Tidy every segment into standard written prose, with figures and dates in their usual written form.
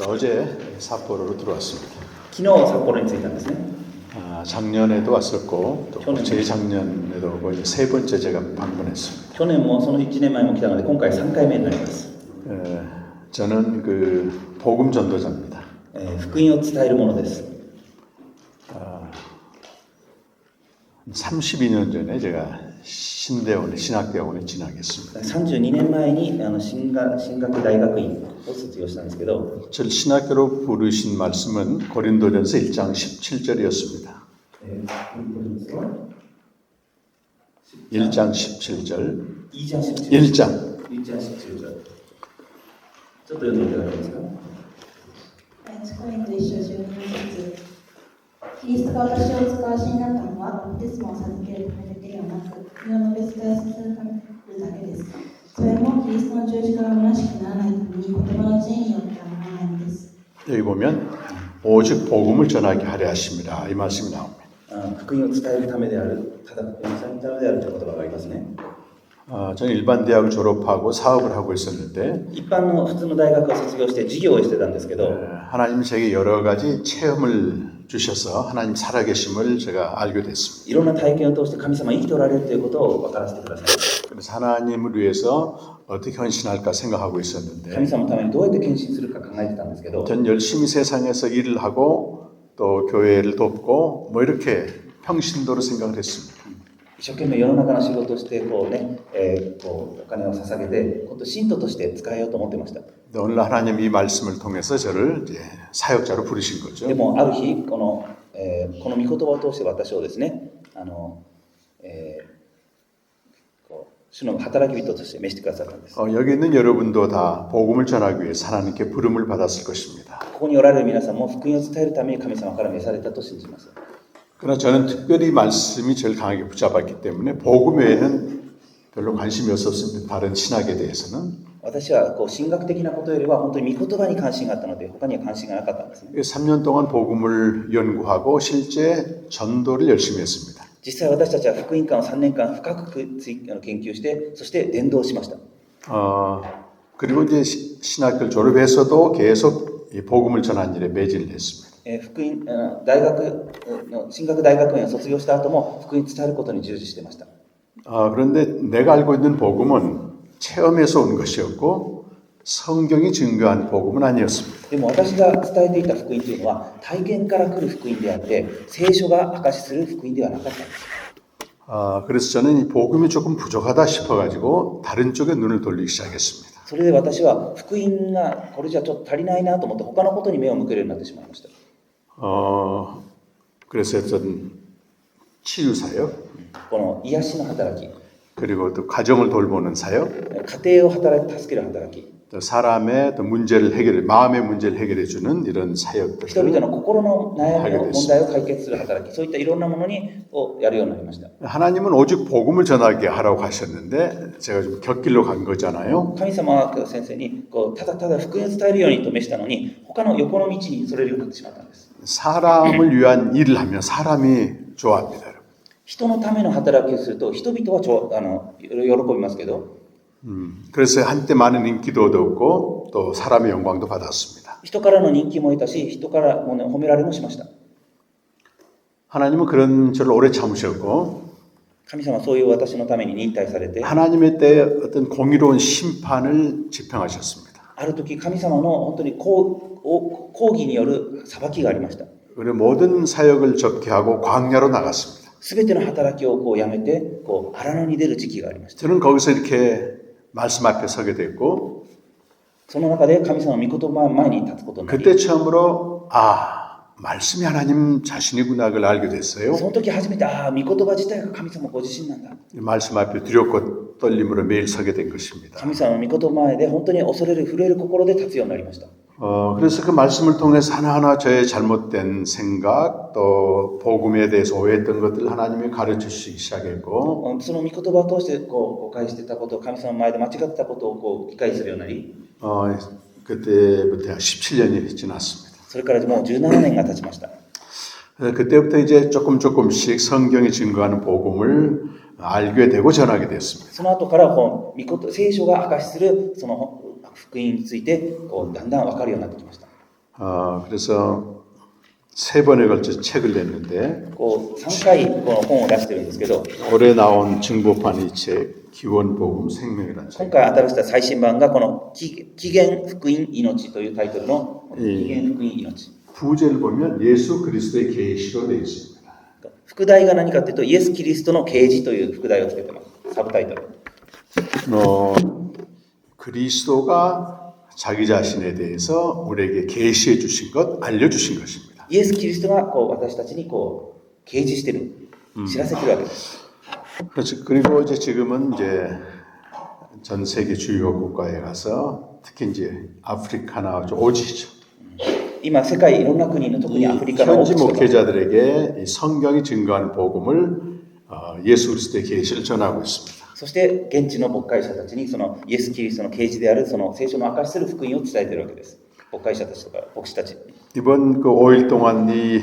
어제 삿포로로 들어왔습니다. 昨日札幌に着いたんですね。 작년에도 왔었고 또 저는- 재작년에도 오고 이제 세 번째 제가 방문했습니다. 去年もその1年前も来たので今回3回目になります。 저는 그 복음 전도자입니다. 福音を伝えるものです。 32년 전에 제가 신학대학원에 진학했습니다. 32年前に進学大学院を卒業したんですけど、 저를 신학교로 부르신 말씀은 고린도전서 1장 17절이었습니다. 1장 17절. 1장 17절。 1장. 1장 17절。 ちょっと読んでいただけますか。コリント1章12節。キリストが私を使わしになったのはバプテスマを授けるためだけではなく、身を述べ伝えさせるためだけです。それもキリストの十字架が虚しくならないために言葉の真によってはならないのです。 여기 보면 오직 복음을 전하게 하려 하심이라 이 말씀이 나옵니다. 福音を伝えるためである、ただ福音を伝えるためであるという言葉がありますね。 저는 일반 대학을 졸업하고 사업을 하고 있었는데 一般の普通の大学を卒業して授業をしてたんですけど、 하나님이 제게 여러 가지 체험을 주셔서 하나님 살아계심을 제가 알게 됐습니다. いろんな体験を通して神様生きておられるということを分からせてください。 그래서 하나님을 위해서 어떻게 헌신할까 생각하고 神 있었는데 様のためにどうやって献身するか考えてたんですけど、 전 열심히 세상에서 일을 하고 또 교회를 돕고 뭐 이렇게 평신도로 생각을 했습니다. 一生懸命世の中の仕事をしてこうお金を捧げて今度信徒として使えようと思ってました。 근데 오늘 하나님 이 말씀을 통해서 저를 이제 사역자로 부르신 거죠. でもある日この御言葉を通して私をですね、主の働き人として召してくださったんです。 여기 있는 여러분도 다 복음을 전하기 위해서 하나님께 부름을 받았을 것입니다. ここにおられる皆さんも福音を伝えるために神様から召されたと信じます。 그러나 저는 특별히 말씀이 제일 강하게 붙잡았기 때문에 복음 외에는 별로 관심이 없었습니다. 다른 신학에 대해서는. 私は神学的なことよりは本当に御言葉に関心があったので他には関心がなかったんですね。 3년 동안 복음을 연구하고 실제 전도를 열심히 했습니다. 実際私たちは福音観を3年間深く研究してそして伝道しました。 그리고 이제 신학교를 졸업해서도 계속 이 복음을 전하는 일에 매진을 했습니다. 福音大学進学大学院を卒業した後も福音伝えることに従事していました。 그런데 내가 알고 있는 복음은 체험에서 온 것이었고 성경이 증거한 복음은 아니었습니다. でも私が伝えていた福音というのは体験から来る福音であって聖書が証しする福音ではなかったんです。 그래서 저는 이 복음이 조금 부족하다 싶어가지고 다른 쪽에 눈을 돌리기 시작했습니다. それで私は福音がこれじゃちょっと足りないなと思って他のことに目を向けるようになってしまいました。 그래서 어떤 치유 사역 この癒しの働き、 그리고 또 가정을 돌보는 사역 家庭を助ける働き、 또 사람의 또 문제를 해결해 마음의 문제를 해결해 주는 이런 人 사역들을 々の心の悩みを問題を解決する働き、そういったいろんなものをやるようになりました。 하나님은 오직 복음을 전하게 하라고 하셨는데 제가 좀 곁길로 간 거잖아요. 神様は先生にただただ福音を伝えるようにと召したのに他の横の道にそれるようになってしまったんです。 사람을 위한 일을 하면 사람이 좋아합니다. 人のための働きをすると人々は喜びますけど、 그래서 한때 많은 인기도 얻었고 또 사람의 영광도 받았습니다. 人からの人気もいたし人からも、褒められもしました。 하나님은 그런 저를 오래 참으셨고 神様はそういう私のために忍耐されて 하나님의 때에 어떤 공의로운 심판을 집행하셨습니다. ある時神様の本当に公義による裁きがありました。 그리고 모든 사역을 접게 하고 광야로 나갔습니다. すべての働きをやめて荒野に出る時期がありました。 저는 거기서 이렇게 말씀 앞에 서게 됐고 その中で神様の御言葉前に立つことになり、 그때 처음으로 말씀이 하나님 자신이구나 그걸 알게 됐어요. その時初めて御言葉自体が神様ご自身なんだ。 말씀 앞에 두렵고 떨림으로 매일 서게 된 것입니다. 神様の御言葉前で本当に恐れる震える心で立つようになりました。 그래서 그 말씀을 통해서 하나하나 저의 잘못된 생각 또 복음에 대해서 오해했던 것들을 하나님이 가르쳐 주시기 시작했고 その御言葉を通して誤解してたこと、神様の前で間違ってたことを理解するようになり、 그때부터 17년이 지났습니다. それからもう17年が経ちました。 그때부터 이제 조금씩 성경이 증거하는 복음을 알게 되고 전하게 됐습니다. その後から聖書が明かしするその福音についてだんだん分かるようになってきました。 그래서 3번에 걸쳐 책을 냈는데 こう3回この本を出してるんですけど、 올해 나온 증보판 이 책 기원복음 생명이라는 今 책. 回新しした最新版がこの起源福音命というタイトルの起源福音命。 부제를 보면 예수 그리스도의 계시로 되어 있습니다. 副題が何かというとイエス・キリストの啓示という副題をつけてます。サブタイトル。 그리스도가 자기 자신에 대해서 우리에게 계시해 주신 것, 알려 주신 것입니다. イエス・キリストがこう私たちにこう啓示してる、知らせてるわけです。 그렇죠. 그리고 이제 지금은 이제 전 세계 주요 국가에 가서 특히 이제 아프리카나 오지죠. 今世界いろんな国の特 이 にアフリカの 현지 奥地とか 목회자들에게 이 성경이 증거하는 복음을 예수 그리스도의 계시를 전하고 있습니다. そして現地の牧会者たちにそのイエス・キリストの啓示であるその聖書の証しする福音を伝えているわけです。牧会者たちとか牧師たち。 이번 그 5일 동안 이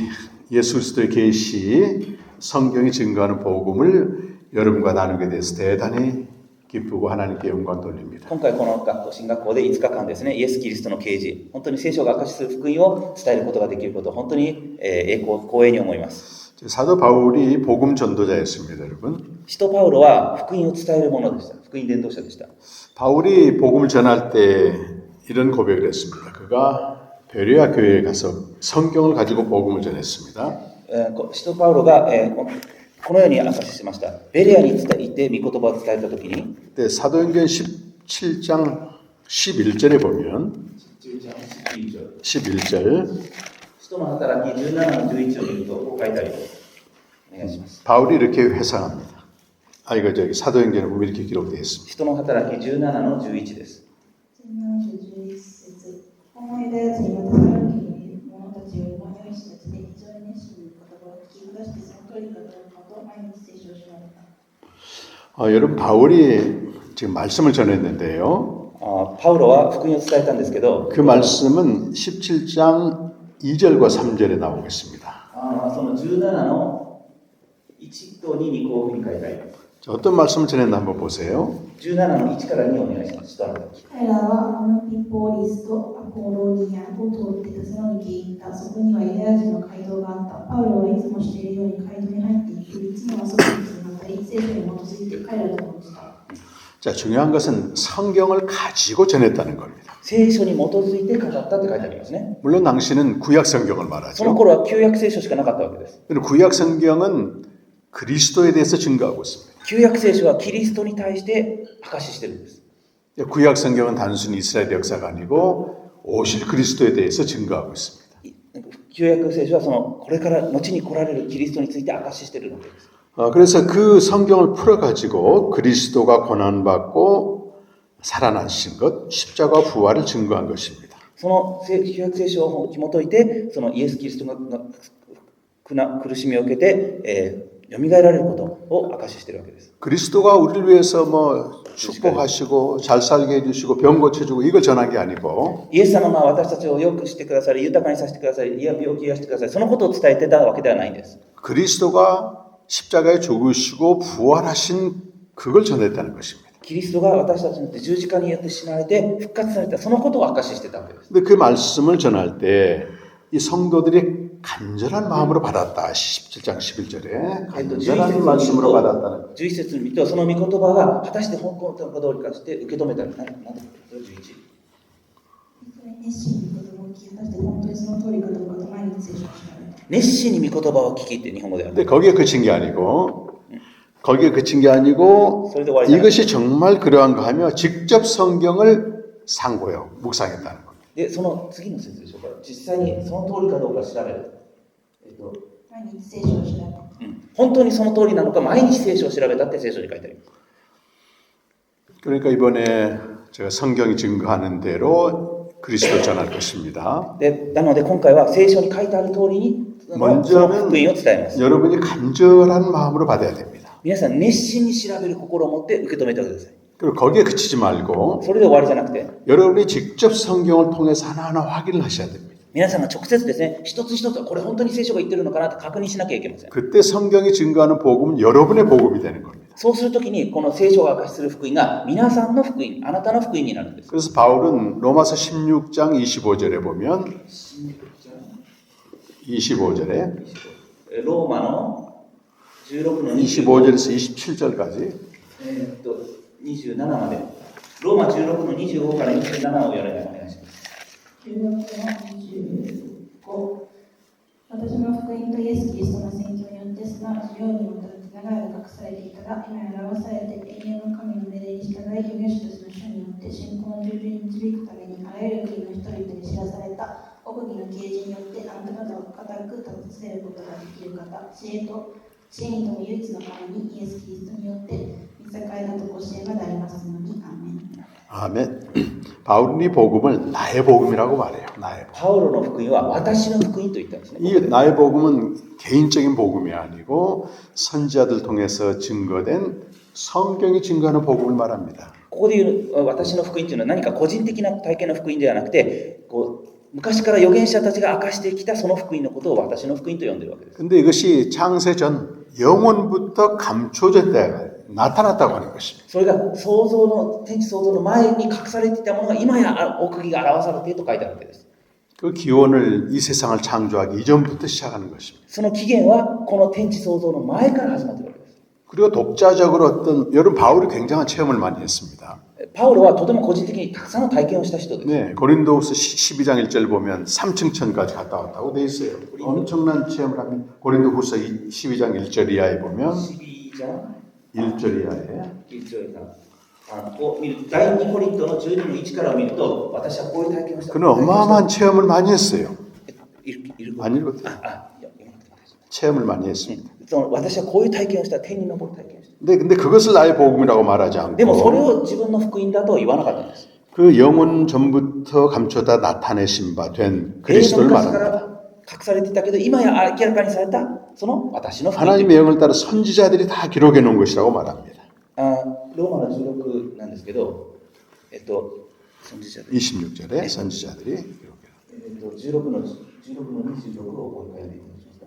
예수 그리스도의 계시, 성경이 증거하는 복음을 여러분과 나누게 돼서 대단히 기쁘고 하나님께 영광 돌립니다. 今回この学校新学校で5日間ですね、イエス・キリストの啓示、本当に聖書が証しする福音を伝えることができることを本当に栄光、光栄に思います。 사도 바울이 복음 전도자였습니다, 여러분. 使徒パウロは福音を伝える者でした。福音伝道者でした。 바울이 복음을 전할 때 이런 고백을 했습니다. 그가 베레아 교회에 가서 성경을 가지고 복음을 전했습니다. 使徒パウロがこのように証ししました。ベレアに行って御言葉を伝えたときに、 근데 사도행전 17장 11절에 보면 11절 使徒の働き17の11を見るとこう書いてあります。お願いします。 바울이 이렇게 회상합니다. 이거 저기 사도행전에 보면 이렇게 기록되어 있습니다. 使徒の働き17の11です。17-11節思い出やつにまたさらに者たちを迷いしたちで非常に熱心に言葉を聞き下してその通りかどうかと毎日聖書を調べた。 여러분 바울이 지금 말씀을 전했는데요. パウロは福音を伝えたんですけど、 그 말씀은 17장 2절과 3절에 나오겠습니다. その17の1と2にこういうふうに書いてあります。 어떤 말씀을 전했나 한번 보세요. 17の1から2をお願いします。使徒の働き。彼らはアムピポリスとアポロニアを通ってテサロニケへ行った。そこにはユダヤ人の街道があった。パウロはいつもしているように街道に入っていく。いつもは外にまたり聖書に基づいて彼らと話した。 자, 중요한 것은 성경을 가지고 전했다는 겁니다. 聖書に基づいて語ったって書いてありますね。 물론 당시는 구약 성경을 その 말하죠. 頃は旧約聖書しかなかったわけです。 그리고 구약 성경은 그리스도에 대해서 증거하고 있습니다. 旧約聖書はキリストに対して証ししてるんです。 구약 성경은 단순히 이스라엘 역사가 아니고 오실 그리스도에 대해서 증거하고 있습니다. 旧約聖書はそのこれから後に来られるキリストについて証ししてるわけです。 그래서 그 성경을 풀어가지고 그리스도가 고난받고 살아나신 것, 십자가 부활을 증거한 것입니다. その旧約聖書を紐解いて、そのイエス・キリストが苦しみを受けて、蘇られることを証ししているわけです。 그리스도가 우리를 위해서 뭐 축복하시고 잘 살게 해주시고 병 고쳐주고 이걸 전한 게 아니고 イエス様が私たちを良くしてくださり、豊かにさせてくださり、病気を癒してくださり、そのことを伝えてたわけではないんです。 그리스도가 십자가에 죽으시고 부활하신 그걸 전했다는 것입니다. キリストが私たちによって十字架によって死なれて復活された、そのことを証ししてたわけです。 근데 그 말씀을 전할 때 이 성도들이 간절한 마음으로 받았다. 17장 11절에 간절한 말씀으로 받았다는 11節に見ると、その御言葉が果たして本当のかどうかして受け止めた。なんだっけ 11。 熱心に言葉を聞き果たして本当にその通りかどうかと毎日聖書を調べた。熱心に御言葉を聞きって日本語ではね。 근데 거기에 그친 게 아니고 이것이 정말 그러한가 하며 직접 성경을 상고요. 묵상했다는 겁니다. で、その次の説でしょうか。実際にその通りかどうか調べる。毎日聖書を調べた。本当にその通りなのか、毎日聖書を調べたって聖書に書いてあります。 그러니까 이번에 제가 성경이 증거하는 대로 그리스도 전할 것입니다. で、なので今回は聖書に書いてある通りにその福音を伝えます。 여러분이 간절한 마음으로 받아야 됩니다. 皆さん熱心に調べる心を持って受け止めてください。 그리고 거기에 그치지 말고 それで終わりじゃなくて、 여러분이 직접 성경을 통해서 하나하나 확인을 하셔야 됩니다. 皆さんが直接ですね、一つ一つこれ本当に聖書が言ってるのかなって確認しなきゃいけません。 그때 성경이 증거하는 복음은 여러분의 복음이 되는 겁니다. そうするときにこの聖書が明かしする福音が皆さんの福音、あなたの福音になるんです。 그래서 바울은 로마서 16장 25절에 보면 25절에 ローマの16の 25절에서 27절까지 27まで、ローマ16の25から27をお願いします。16の25、私の福音とイエス・キリストの宣教によってすなわち世にわたって長い間隠されていたが、今や表されて永遠の神の命令に従い、預言者たちの書によって信仰の従順に導くためにあらゆる国の人々に知らされた奥義の啓示によってあなた方を固く立たせることができる方、知恵に富む唯一の神にイエス・キリストによって見境だと教えがなりますように。アーメン。 아멘. 바울은 이 복음을 나의 복음이라고 말해요. 나의 복음. パウロの福音は私の福音と言ったんですね。 이 나의 복음은 개인적인 복음이 아니고 선지자들 통해서 증거된 성경이 증거하는 복음을 말합니다. ここで言う私の福音というのは何か個人的な体験の福音ではなくて、昔から預言者たちが明かしてきたその福音のことを私の福音と呼んでいるわけです。 근데 이것이 창세 전 영원부터 감춰졌다 나타났다고 하는 것입니다. それが天地創造の前に隠されていたものが今や奥義が表されていると書いてあるわけです。 그 기원을 이 세상을 창조하기 이전부터 시작하는 것입니다. その起源はこの天地創造の前から始まっているわけです。 그리고 독자적으로 여러분 바울이 굉장한 체험을 많이 했습니다. パウロはとても個人的にたくさんの体験をした人です。 네, 고린도후서 12장 1절 보면 3층천까지 갔다 왔다고 돼 있어요. 엄청난 체험을 하면 고린도후서 12장 1절 이하에 보면 12장 1절 이하에 1절を見る第2コリントの12の1からを見ると私はこういう体験をした。 그는 어마어마한 체험을 많이 했어요. 안 읽어도 돼요. 読まなくても大丈夫。 체험을 많이 했습니다. 私はこういう体験をした、天に昇る体験をした。 근데 그것을 나의 복음이라고 말하지 でもそれ 않고 を自分の福音だと言わなかったんです。 그 영원 전부터 감춰다 나타내신 바 된 永遠の 그리스도를 昔か 말합니다. ら隠されていたけど今や明らかにされたその私の福音。 하나님의 영을 따라 선지자들이 다 기록해 놓은 것이라고 말합니다. ローマの16なんですけど、선지자들 26절에 선지자들이 기록해 놓은 16の26をお読みいたしますか。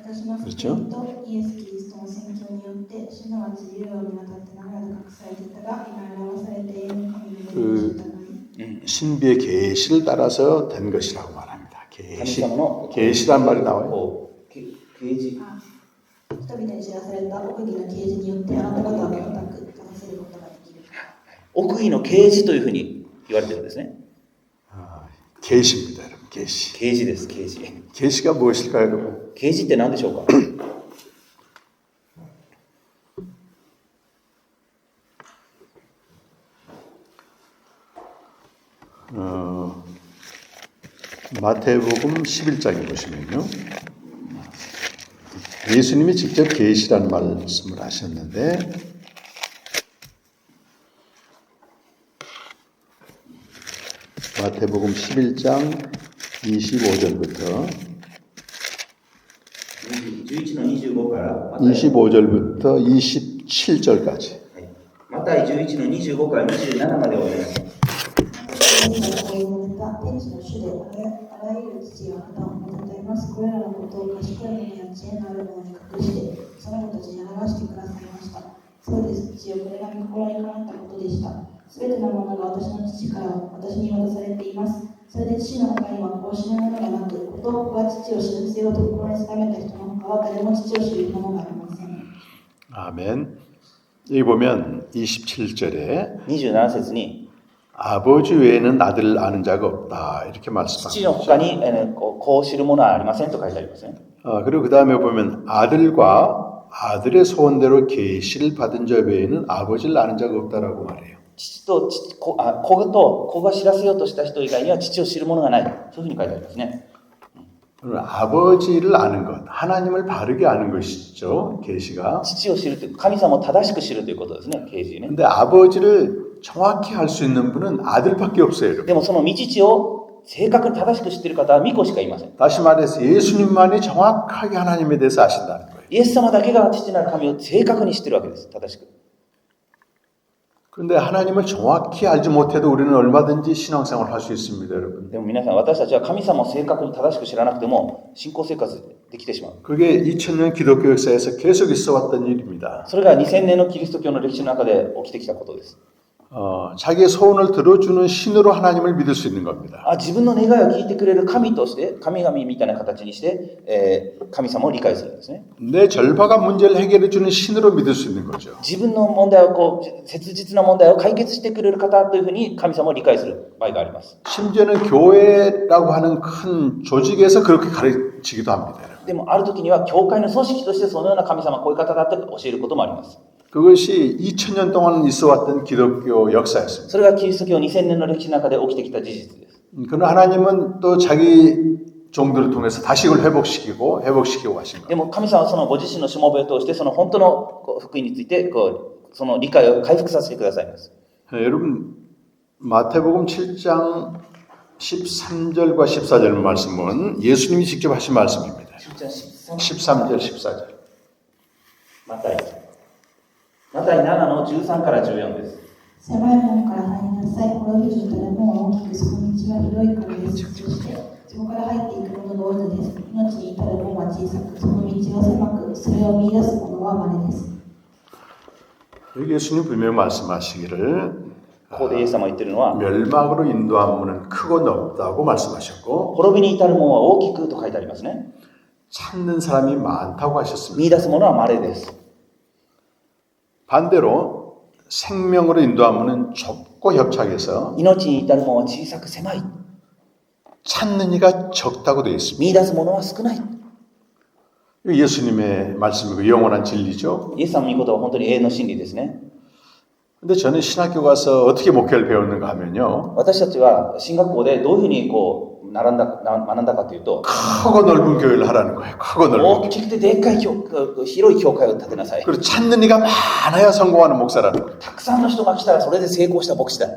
私の福音とイエス・キリストの宣教によってすなわち世にわたって長らく隠されていたが今や表されて永遠の神の命令に従い 신비의 계시를 따라서 된 것이라고 말합니다. 계시란 말이 나와요. 人々に知らされた奥義の啓示によってあなた方を固く立たせることができる。奥義の啓示というふうに言われてるんですね。 계시입니다, 여러분. 계시. 啓示です、啓示。 계시가 무엇일까요, 여러분? 啓示って何でしょうか。 마태복음 11장에 보시면요. 예수님이 직접 계시라는 말씀을 하셨는데 마태복음 11장 25절부터 25절부터 27절까지 また11の25から27までお願いします。天地の主であらゆる父があなたを褒めたたえます。これらのことを賢い者や知恵のある者に隠してその子たちに表してくださいました。そうです、父よ、これが御心にかなったことでした。すべてのものが私の父から私に渡されています。それで父の他にはこうしないものがなく、ことをが父を知らせようと心に定めた人の他は誰も父を知るものがありません。 아멘. 여기 보면 27절에 27節に 아버지 외에는 아들을 아는 자가 없다 이렇게 父の 말씀합니다. 他にこう知るものはありませんと書いてありますね。 그리고 그 다음에 보면 아들과 아들의 소원대로 계시를 받은 자 외에는 아버지를 아는 자가 없다라고 말해요. 子が知らせようとした人以外には父を知るものがない。そういうふうに書いてありますね。 아버지를 아는 것, 하나님을 바르게 아는 것이죠. 계시가. 父を知るという神様を正しく知るということですね。啓示ね。 근데 아버지를 정확히 알 수 있는 분은 아들밖에 없어요. でもその御父を正確に正しく知っている方は御子しかいません。 다시 말해서 예수님만이 정확하게 하나님에 대해서 아신다는 거예요. イエス様だけが父なる神を正確に知っているわけです。正しく。 그런데 하나님을 정확히 알지 못해도 우리는 얼마든지 신앙생활을 할 수 있습니다, 여러분. でも皆さん、私たちは神様を正確に正しく知らなくても信仰生活できてしまう。 그게 2000년 기독교 역사에서 계속 있어왔던 일입니다. それが2000年のキリスト教の歴史の中で起きてきたことです。 자기의 소원을 들어주는 신으로 하나님을 믿을 수 있는 겁니다. 自分の願いを聞いてくれる神として、神々みたいな形にして、神様を理解するんですね。 내 절박한 문제를 해결해 주는 신으로 믿을 수 있는 거죠. 自分の問題を切実な問題を解決してくれる方というふうに神様を理解する場合があります。 심지어는 교회라고 하는 큰 조직에서 그렇게 가르치기도 합니다. でもある時には教会の組織としてそのような神様はこういう方だと教えることもあります。 그것이 2000년 동안 있어왔던 기독교 역사였습니다. それがキリスト教2000年の歴史の中で起きてきた事実です。 그러나 하나님은 또 자기 종들을 통해서 다시금 회복시키고 가신 で 거예요. も神様はそのご自身のしもべを通してその本当の福音についてその理解を回復させてくださいます。 여러분 마태복음 7장 13절과 14절 말씀은 예수님이 직접 하신 말씀입니다. 13절 14절. マタイ7の13から14です。狭い門から入りなさい。滅びに至る門は大きく、その道は広いからです。そして、そこから入っていく者が多いのです。命に至る門は小さく、その道は狭く、それを見出す者は稀です。 여기 예수님 분명히 말씀하시기를 ここでイエス様が言ってるのは、 멸망으로 인도한 문은 크고 넓다고 말씀하셨고 滅びに至る門は大きくと書いてありますね。 찾는 사람이 많다고 하셨습니다. 見出す者は稀です。 반대로 생명으로 인도한 문은 좁고 협착해서 命に至る門は小さく狭い。 찾는 이가 적다고 되어 있습니다. 見出す者は少ない。 예수님의 말씀이고 영원한 진리죠. イエス様の御言葉は本当に永遠の真理ですね。 근데 저는 신학교 가서 어떻게 목회를 배웠는가 하면요. 私たちは進学校でどういうふうに学んだかというと、 크고 넓은 교회를 하라는 거예요. 크고 넓은 大 교회. きくてでっかい広い教会を建てなさい。 그리고 찾는 이가 많아야 성공하는 목사라는 거예요. たくさんの人が来たらそれで成功した牧師だ。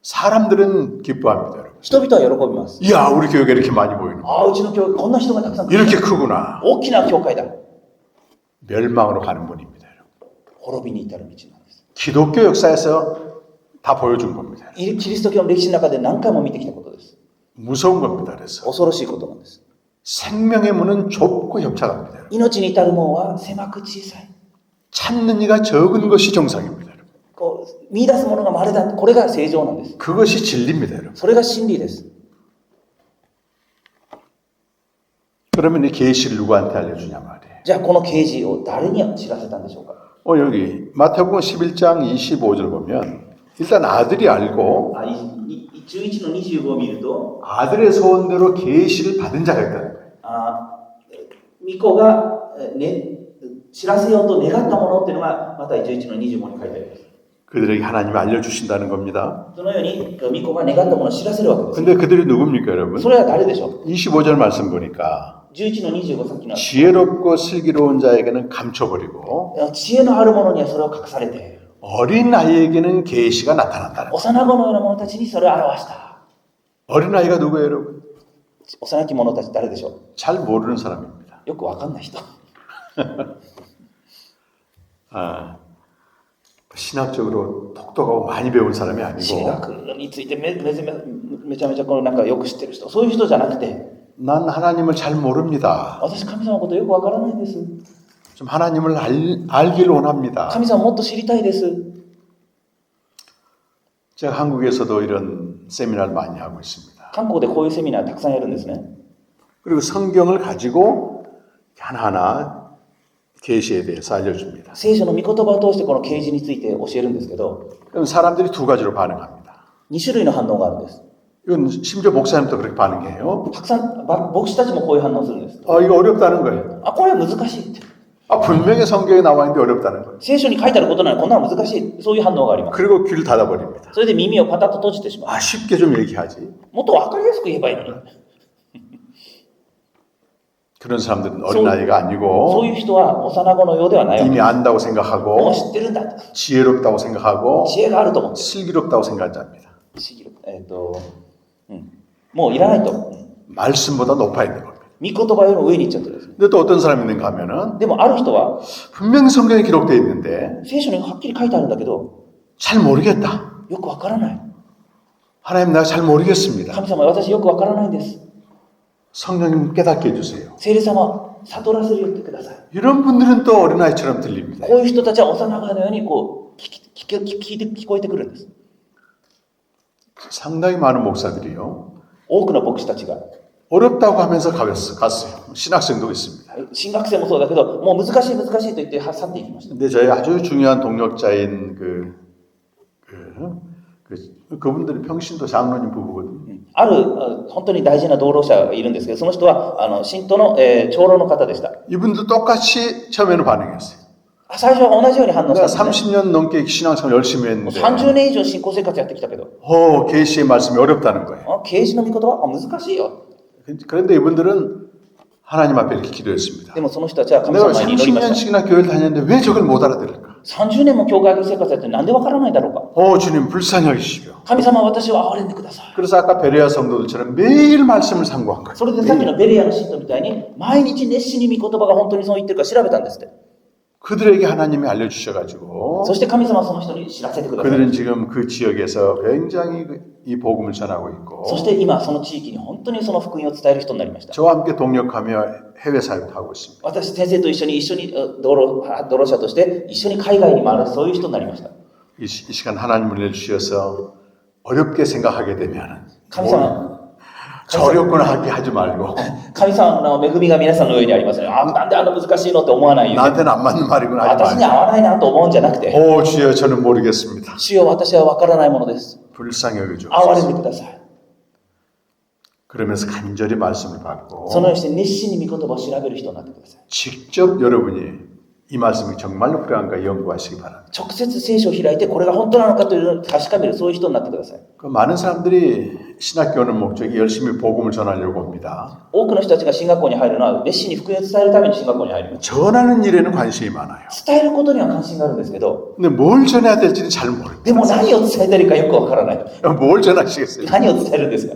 사람들은 기뻐합니다, 여러분. 人々は喜びます。 이야, 우리 교회가 이렇게 많이 보이는. うちの教会こんな人がたくさん来る。 이렇게 크구나. 大きな教会だ。 멸망으로 가는 분입니다, 여러분. 滅びに至る道なんです。 기독교 역사에서 다 보여준 겁니다. キリスト教の歴史の中で何回も見てきたことです。 무서운 겁니다. 그래서 恐ろしいことなんです。 생명의 문은 좁고 협착합니다. 여러분. 命に至る門は狭く小さい。 찾는 이가 적은 것이 정상입니다. 여러분. 見出すものが稀だ。これが正常なんです。 그것이 진리입니다. 여러분. それが真理です。 그러면 이 계시를 누구한테 알려주냐 말이에요. じゃあこの啓示を誰に知らせたんでしょうか。 여기 마태복음 11장 25절 보면 일단 아들이 알고 11の25を見ると、 아들의 소원대로 계시를 받은 자가 있다는 거예요. 巫女が、知らせようと願ったものっていうのがまた11の25に書いてあります。 그들에게 하나님이 알려주신다는 겁니다. そのように巫女が願ったものを知らせるわけです。 근데 그들이 누굽니까 여러분? それは誰でしょう。 25절 말씀 보니까 11の25さっきの 지혜롭고 슬기로운 자에게는 감춰버리고 知恵のある者にはそれを隠されて、 어린 아이에게는 계시가 나타난다는 거예요. 幼子のような者たちにそれを表した。 어린 아이가 누구예요 여러분? 幼き者たち誰でしょう。 잘 모르는 사람입니다. よくわかんない人。 신학적으로 똑똑하고 많이 배운 사람이 神 아니고 学についてめちゃめちゃなんかよく知ってる人、そういう人じゃなくて、 난 하나님을 잘 모릅니다. 私神様のことよくわからないんです。 좀 하나님을 알길 원합니다. 神様もっと知りたいです。 제가 한국에서도 이런 세미나를 많이 하고 있습니다. 韓国でこういうセミナーたくさんやるんですね。 그리고 성경을 가지고 하나하나 계시에 대해서 알려줍니다. 聖書の御言葉を通してこの啓示について教えるんですけど、 그럼 사람들이 두 가지로 반응합니다. 2種類の反応があるんです。 이건 심지어 목사님도 그렇게 반응해요. たくさん牧師たちもこういう反応するんです。 이거 어렵다는 거예요. これは難しいって。 분명히 성경에 나와 있는데 어렵다는 거예요. 聖書に書いてあることなのにこんなの難しい。そういう反応があります。 그리고 귀를 닫아버립니다. それで耳をパタッと閉じてしまう。 쉽게 좀 얘기하지. もっとわかりやすく言えばいいのに。 그런 사람들은 어린아이가 そう 아니고 いう人は幼子のようではないわけ 이미 です 안다고 も 생각하고 う知ってるんだ。 지혜롭다고 생각하고 知恵があると思って。 슬기롭다고 생각하는 자입니다. もういらないと。 말씀보다 높아 있는 겁니다. 御言葉より上に行っちゃってるんです。 근데 또 어떤 사람이 있는가 하면은 でもある人は 분명히 성경에 기록되어 있는데 聖書にはっきり書いてあるんだけど 잘 모르겠다. よくわからない。 하나님 내가 잘 모르겠습니다. 神様私よくわからないんです。 성령님 깨닫게 해주세요. 聖霊様悟らせるよってください。 이런 분들은 또 어린아이처럼 들립니다. こういう人たちは幼子のようにこう聞こえてくるんです。 상당히 많은 목사들이요. 多くの牧師たちが 어렵다고 하면서 갔어요. 신학생도 있습니다. 新学生もそうだけど、もう難しい難しいと言って去っていきました。 근데 저희 아주 중요한 동력자인 그분들이 평신도 장로님 부부거든요. ある本当に大事な同労者がいるんですけど、その人は信徒の、長老の方でした。 이분도 똑같이 처음에는 반응했어요. 最初は同じように反応し 내가 たんですね。 30년 넘게 신앙생활 열심히 했는데 30年以上信仰生活やってきたけど、 계시의 말씀이 어렵다는 거예요. 啓示の御言葉は難しいよ。 그런데 이분들은 하나님 앞에 이렇게 기도했습니다. でもその人たちは神 내가 様に祈りました。 30년씩이나 교회를 다녔는데 왜 저걸 못 알아들을까? 30年も教会生活やってなんでわからないだろうか。 주님 불쌍히 여기시오. 神様は私を憐れんでください。 그래서 아까 베레아 성도들처럼 매일 말씀을 상고한 거예요. それでさっきのベレアの信徒みたいに毎日熱心に御言葉が本当にそう言ってるか調べたんですって。 그들에게 하나님이 알려주셔가지고 そして神様はその人に知らせてください。 그들은 지금 그 지역에서 굉장히 이 복음을 전하고 있고 そして今その地域に本当にその福音を伝える人になりました。 저와 함께 동력하며 해외 사역도 하고 있습니다. 私先生と一緒に道路者として一緒に海外に回るそういう人になりました。 이 시간 하나님을 내주셔서 어렵게 생각하게 되면 神様 저 어렵구나 하게 하지 말고 神様の恵みが皆さんの上にありますね。なんで難しいのって思わないように。 나한테는 안 맞는 말이구나 하지 私に 말고 合わないなと思うんじゃなくて、 주여 저는 모르겠습니다. 主よ私は分からないものです。 불쌍히 憐れんで 여겨주옵소서. ください。 그러면서 간절히 말씀을 받고 そのようにして熱心に御言葉を調べる人になってください。 직접 여러분이 이 말씀이 정말로 그러한가 연구하시기 바랍니다. 直接聖書を開いてこれが本当なのかというのを確かめるそういう人になってください。 그 많은 사람들이 신학 교는 목적이 열심히 복음을 전하려고 합니다. 多くの人たちが進学校に入るのは熱心に福音を伝えるために進学校に入ります。 전하는 일에는 관심이 많아요. 伝えることには関心があるんですけど、 근데 뭘 전해야 될지는 잘 모르겠어요. でも何を伝えてるかよくわからない。 뭘 전하시겠어요? 何を伝えるんですか。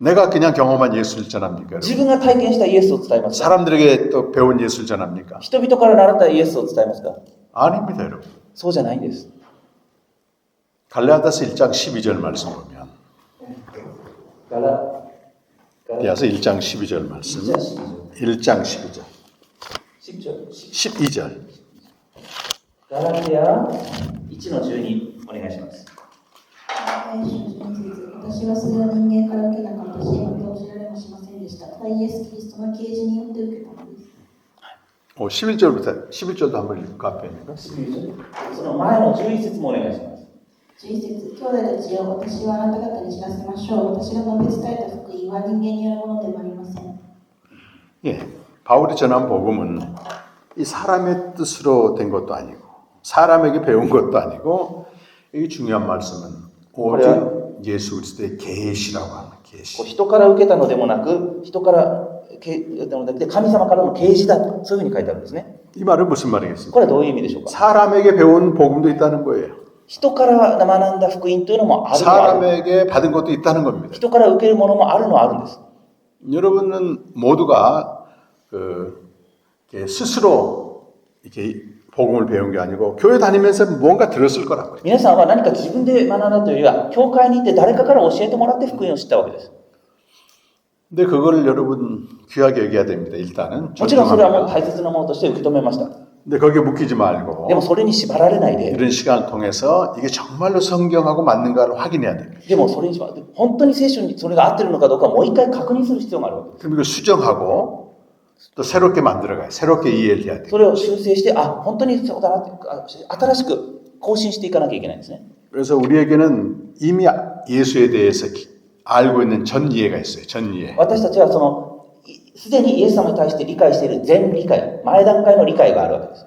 내가 그냥 경험한 예수를 전합니까? 自 여러분? 分が体験したイエスを伝えますか。 사람들에게 또 배운 예수를 전합니까? 人々から習ったイエスを伝えますか。 아닙니다, 여러분. そうじゃないんです。 갈라디아서 1장 12절 말씀 보면 갈라디아서 1장 12절 말씀 1장 12절 12절 ガラティア1の12お願いします。私はそれを人間から受けなかったし、また教えられもしませんでした。ただイエス・キリストの啓示によって受けたのです。 11절도 한번 읽고 앞에니까 その前の11節もお願いします。11節、兄弟たちよ、私はあなた方に知らせましょう。私が述べ伝えた福音は人間によるものではありません。 예, 바울이 전한 복음은 이 사람의 뜻으로 된 것도 아니고 사람에게 배운 것도 아니고 이 중요한 말씀은 오직 예수 그리스도의 계시라고 하는 계시. 人から受けたのでもなく、人から神様からの啓示だと、そういうふうに書いてあるんですね。 이 말은 무슨 말이겠습니까? これはどういう意味でしょうか。 사람에게 배운 복음도 있다는 거예요. 人から学んだ福音というのもあるのはある。 사람에게 받은 것도 있다는 겁니다. 人から受けるものもあるのはあるんです。 여러분은 모두가 이렇게 스스로 이렇게 복음을 배운 게 아니고 교회 다니면서 뭔가 들었을 거라고요. 皆さんは何か自分で学んだというよりは、教会に行って誰かから教えてもらって福音を知ったわけです。 근데 그거를 여러분 귀하게 여겨야 됩니다. 일단은 もちろんそれはもう 존중합니다. 大切なものとして受け止めました。 근데 거기에 묶이지 말고 でもそれに縛られないで、 이런 시간을 통해서 이게 정말로 성경하고 맞는가를 확인해야 됩니다. でもそれに縛られて、本当に聖書にそれが合ってるのかどうかもう一回確認する必要があるわけです。 그럼 이걸 수정하고 또 새롭게 만들어가요. 새롭게 이해를 해야 돼요. それを修正して、本当にそうだなって、新しく更新していかなきゃいけないんですね。 그래서 우리에게는 이미 예수에 대해서 알고 있는 전 이해가 있어요. 전 이해. 私たちはすでにイエス様に対して理解している全理解、前段階の理解があるわけです。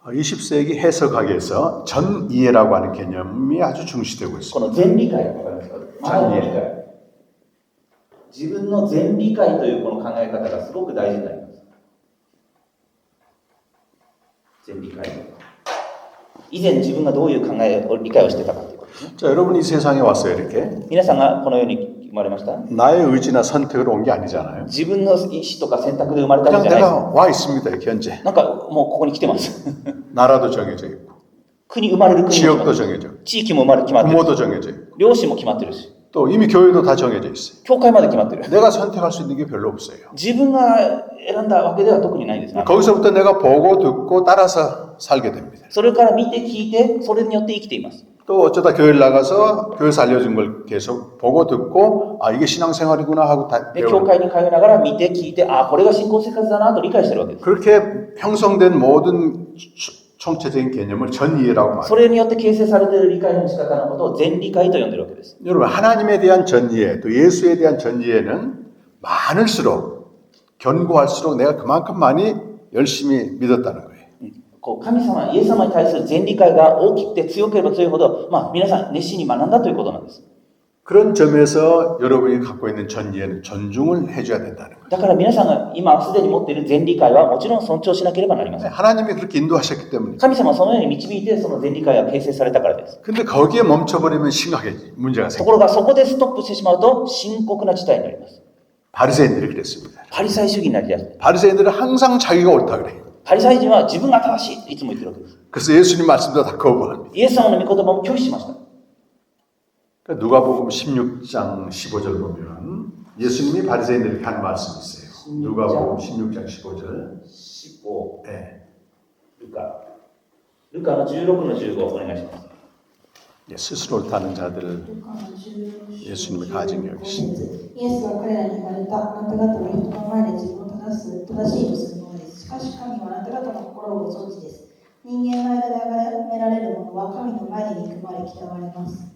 20세기 해석학에서 전 이해라고 하는 개념이 아주 중시되고 こ 있습니다. の全理解が分かりますか？前の理解。自分の全理解というこの考え方がすごく大事になります。全理解。以前自分がどういう考えを理解をしてたかということですね。 자, 여러분 이 세상에 왔어요, 이렇게. 皆さんがこの世に生まれました。 나의 의지나 선택으로 온 게 아니잖아요. 自分の意思とか選択で生まれたわ 그냥 けじゃないです。 내가 와 있습니다, 이렇게 현재. なんかもうここに来てます。 나라도 정해져 있고, 生まれる国も決ま 지역도 ってる。 정해져 있고, 地域も決まってる。 부모도 정해져 있고, 両親も決まってるし。또 이미 교회도 다 정해져 있어요. 教会まで決まってる。 내가 선택할 수 있는 게 별로 없어요. 自分が選んだわけでは特にないんですね。 거기서부터 내가 보고 듣고 따라서 살게 됩니다. それから見て聞いて、それによって生きています。 또 어쩌다 교회를 나가서 교회에서 알려준 걸 계속 보고 듣고 아 이게 신앙생활이구나 하고 다 で、教 배우고 会に通いながら見て聞いて、あ、これが信仰生活だなと理解してるわけです。 그렇게 형성된 모든 총체적인 개념을 전이해라고 말해요. それによって形成されている理解の仕方のことを全理解と呼んでるわけです。 여러분 하나님에 대한 전이해 또 예수에 대한 전이해는 많을수록 견고할수록 내가 그만큼 많이 열심히 믿었다는 거예요. こう神様、イエス様に対する全理解が大きくて強ければ強いほど、皆さん熱心に学んだということなんです。 그런 점에서 여러분이 갖고 있는 전이해는 존중을 해줘야 된다는 거예요. だから皆さんが今すでに持っている全理解はもちろん尊重しなければなりません。 하나님이 그렇게 인도하셨기 때문에. 神様はそのように導いてその全理解が形成されたからです。 근데 거기에 멈춰버리면 심각해지 문제가 と 생겨. ころがそこでストップしてしまうと深刻な事態になります。 바리새인들이 그랬습니다. パリサイ主義になりだして、 바리새인들은 항상 자기가 옳다 그래요. パリサイ人は自分が正しいといつも言ってるわけです。 그래서 예수님 말씀도 다 거부합니다. イエス様の御言葉も拒否しました。 그러니까 누가복음 16장 15절 보면 예수님이 바리새인들에게 한 말씀이 있어요. 누가복음 16장 15절. 15、 네. ルカの16の15お願いします。 예, 스스로 옳다는 자들을 예수님이 가증히 여기시니 イエスは彼らに言われた。あなた方は人の前で自分を正しいとするものです。しかし神はあなた方の心をご存知です。人間の間で崇められるものは神の前に憎まれ嫌われます。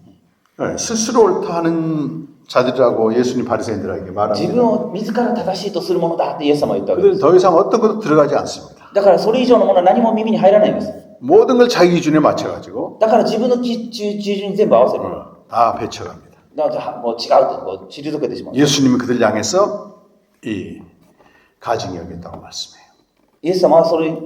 네, 스스로 옳다는 자들이라고 예수님 바리새인들에게 自分 말합니다. を自ら正しいとするものだってイエス様は言ったわけで 그들은 す。 더 이상 어떤 것도 들어가지 않습니다. だからそれ以上のものは何も耳に入らないんです。 모든 걸 자기 기준에 맞춰가지고 だから自分の基準に全部合わせる。 다 배쳐갑니다. だからもう違うとこう退けてしまう。 예수님이 그들 향해서 이 가증히 여겼다고 말씀해요. イエス様はそれに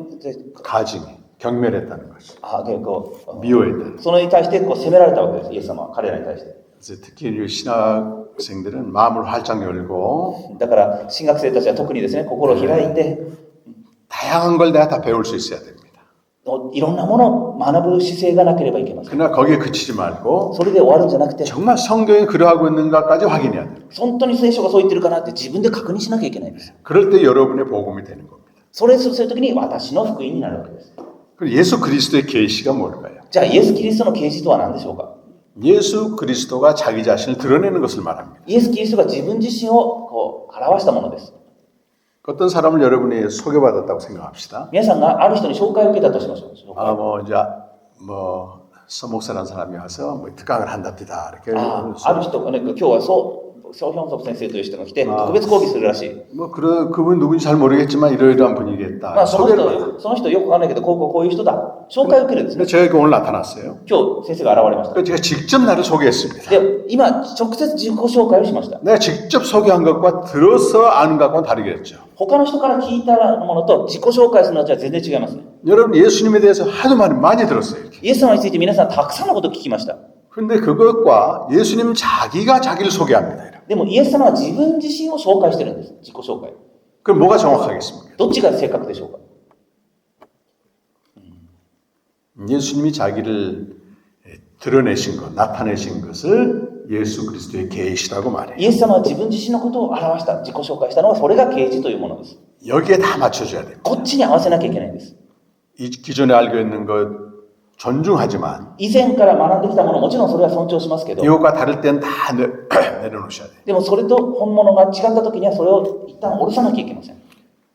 가증히 경멸했다는 것이 結構 미워했다는. それに対してこう責められたわけです。イエス様は彼らに対して。 그래서 특히 이 신학생들은 마음을 활짝 열고 だから進学生たちは特にですね、心を開いて、 다양한 걸 내가 다 배울 수 있어야 됩니다. いろんなものを学ぶ姿勢がなければいけません。 그러나 거기에 그치지 말고 それで終わるんじゃなくて、 정말 성경이 그러하고 있는가까지 확인해야 돼요. 本当に聖書がそう言ってるかなって自分で確認しなきゃいけないんです。 그럴 때 여러분의 복음이 되는 겁니다. それをするときに私の福音になるわけです。 그리고 예수 그리스도의 계시가 뭘까요? じゃあイエス・キリストの啓示とは何でしょうか。 예수 그리스도가 자기 자신을 드러내는 것을 말합니다. イエス・キリストが自分自身をこう表したものです。 어떤 사람을 여러분이 소개받았다고 생각합시다. 皆さんがある人に紹介を受けたとしましょう。紹介 아, 이제 서목사라는 사람이 와서 특강을 한답니다. 이렇게 ある人がね、今日はソヒョンソプ先生という人が来て特別講義するらしい。 그분 누군지 잘 모르겠지만 이러이러한 분이겠다. その人よくわかんないけどこういう人だ。紹介を受けるんですね。 제가 오늘 나타났어요. 今日先生が現れました。 그래서 제가 직접 나를 소개했습니다. で、今直接自己紹介をしました。 내가 직접 소개한 것과 들어서 아는 것과는 다르겠죠. 他の人から聞いたものと自己紹介するのとは全然違いますね。 여러분 예수님에 대해서 하도 많이 들었어요. 이렇게. イエス様について皆さんたくさんのことを聞きました。 그런데 그것과 예수님 자기가 자기를 소개합니다. 이렇게. でもイエス様は自分自身を紹介してるんです。自己紹介。 그럼 뭐가 정확하겠습니까? どっちが正確でしょうか。 예수님이 자기를 드러내신 것, 나타내신 것을 예수 그리스도의 계시라고 말해요. イエス様は自分自身のことを表した、自己紹介したのはそれが啓示というものです。 여기에 다 맞춰줘야 돼요. こっちに合わせなきゃいけないんです。 이 기존에 알고 있는 것 존중하지만 以前から学んできたものもちろんそれは尊重しますけど、 이것과 다를 때는 다 내려놓으셔야 돼요. でもそれと本物が違った時にはそれを一旦下ろさなきゃいけません。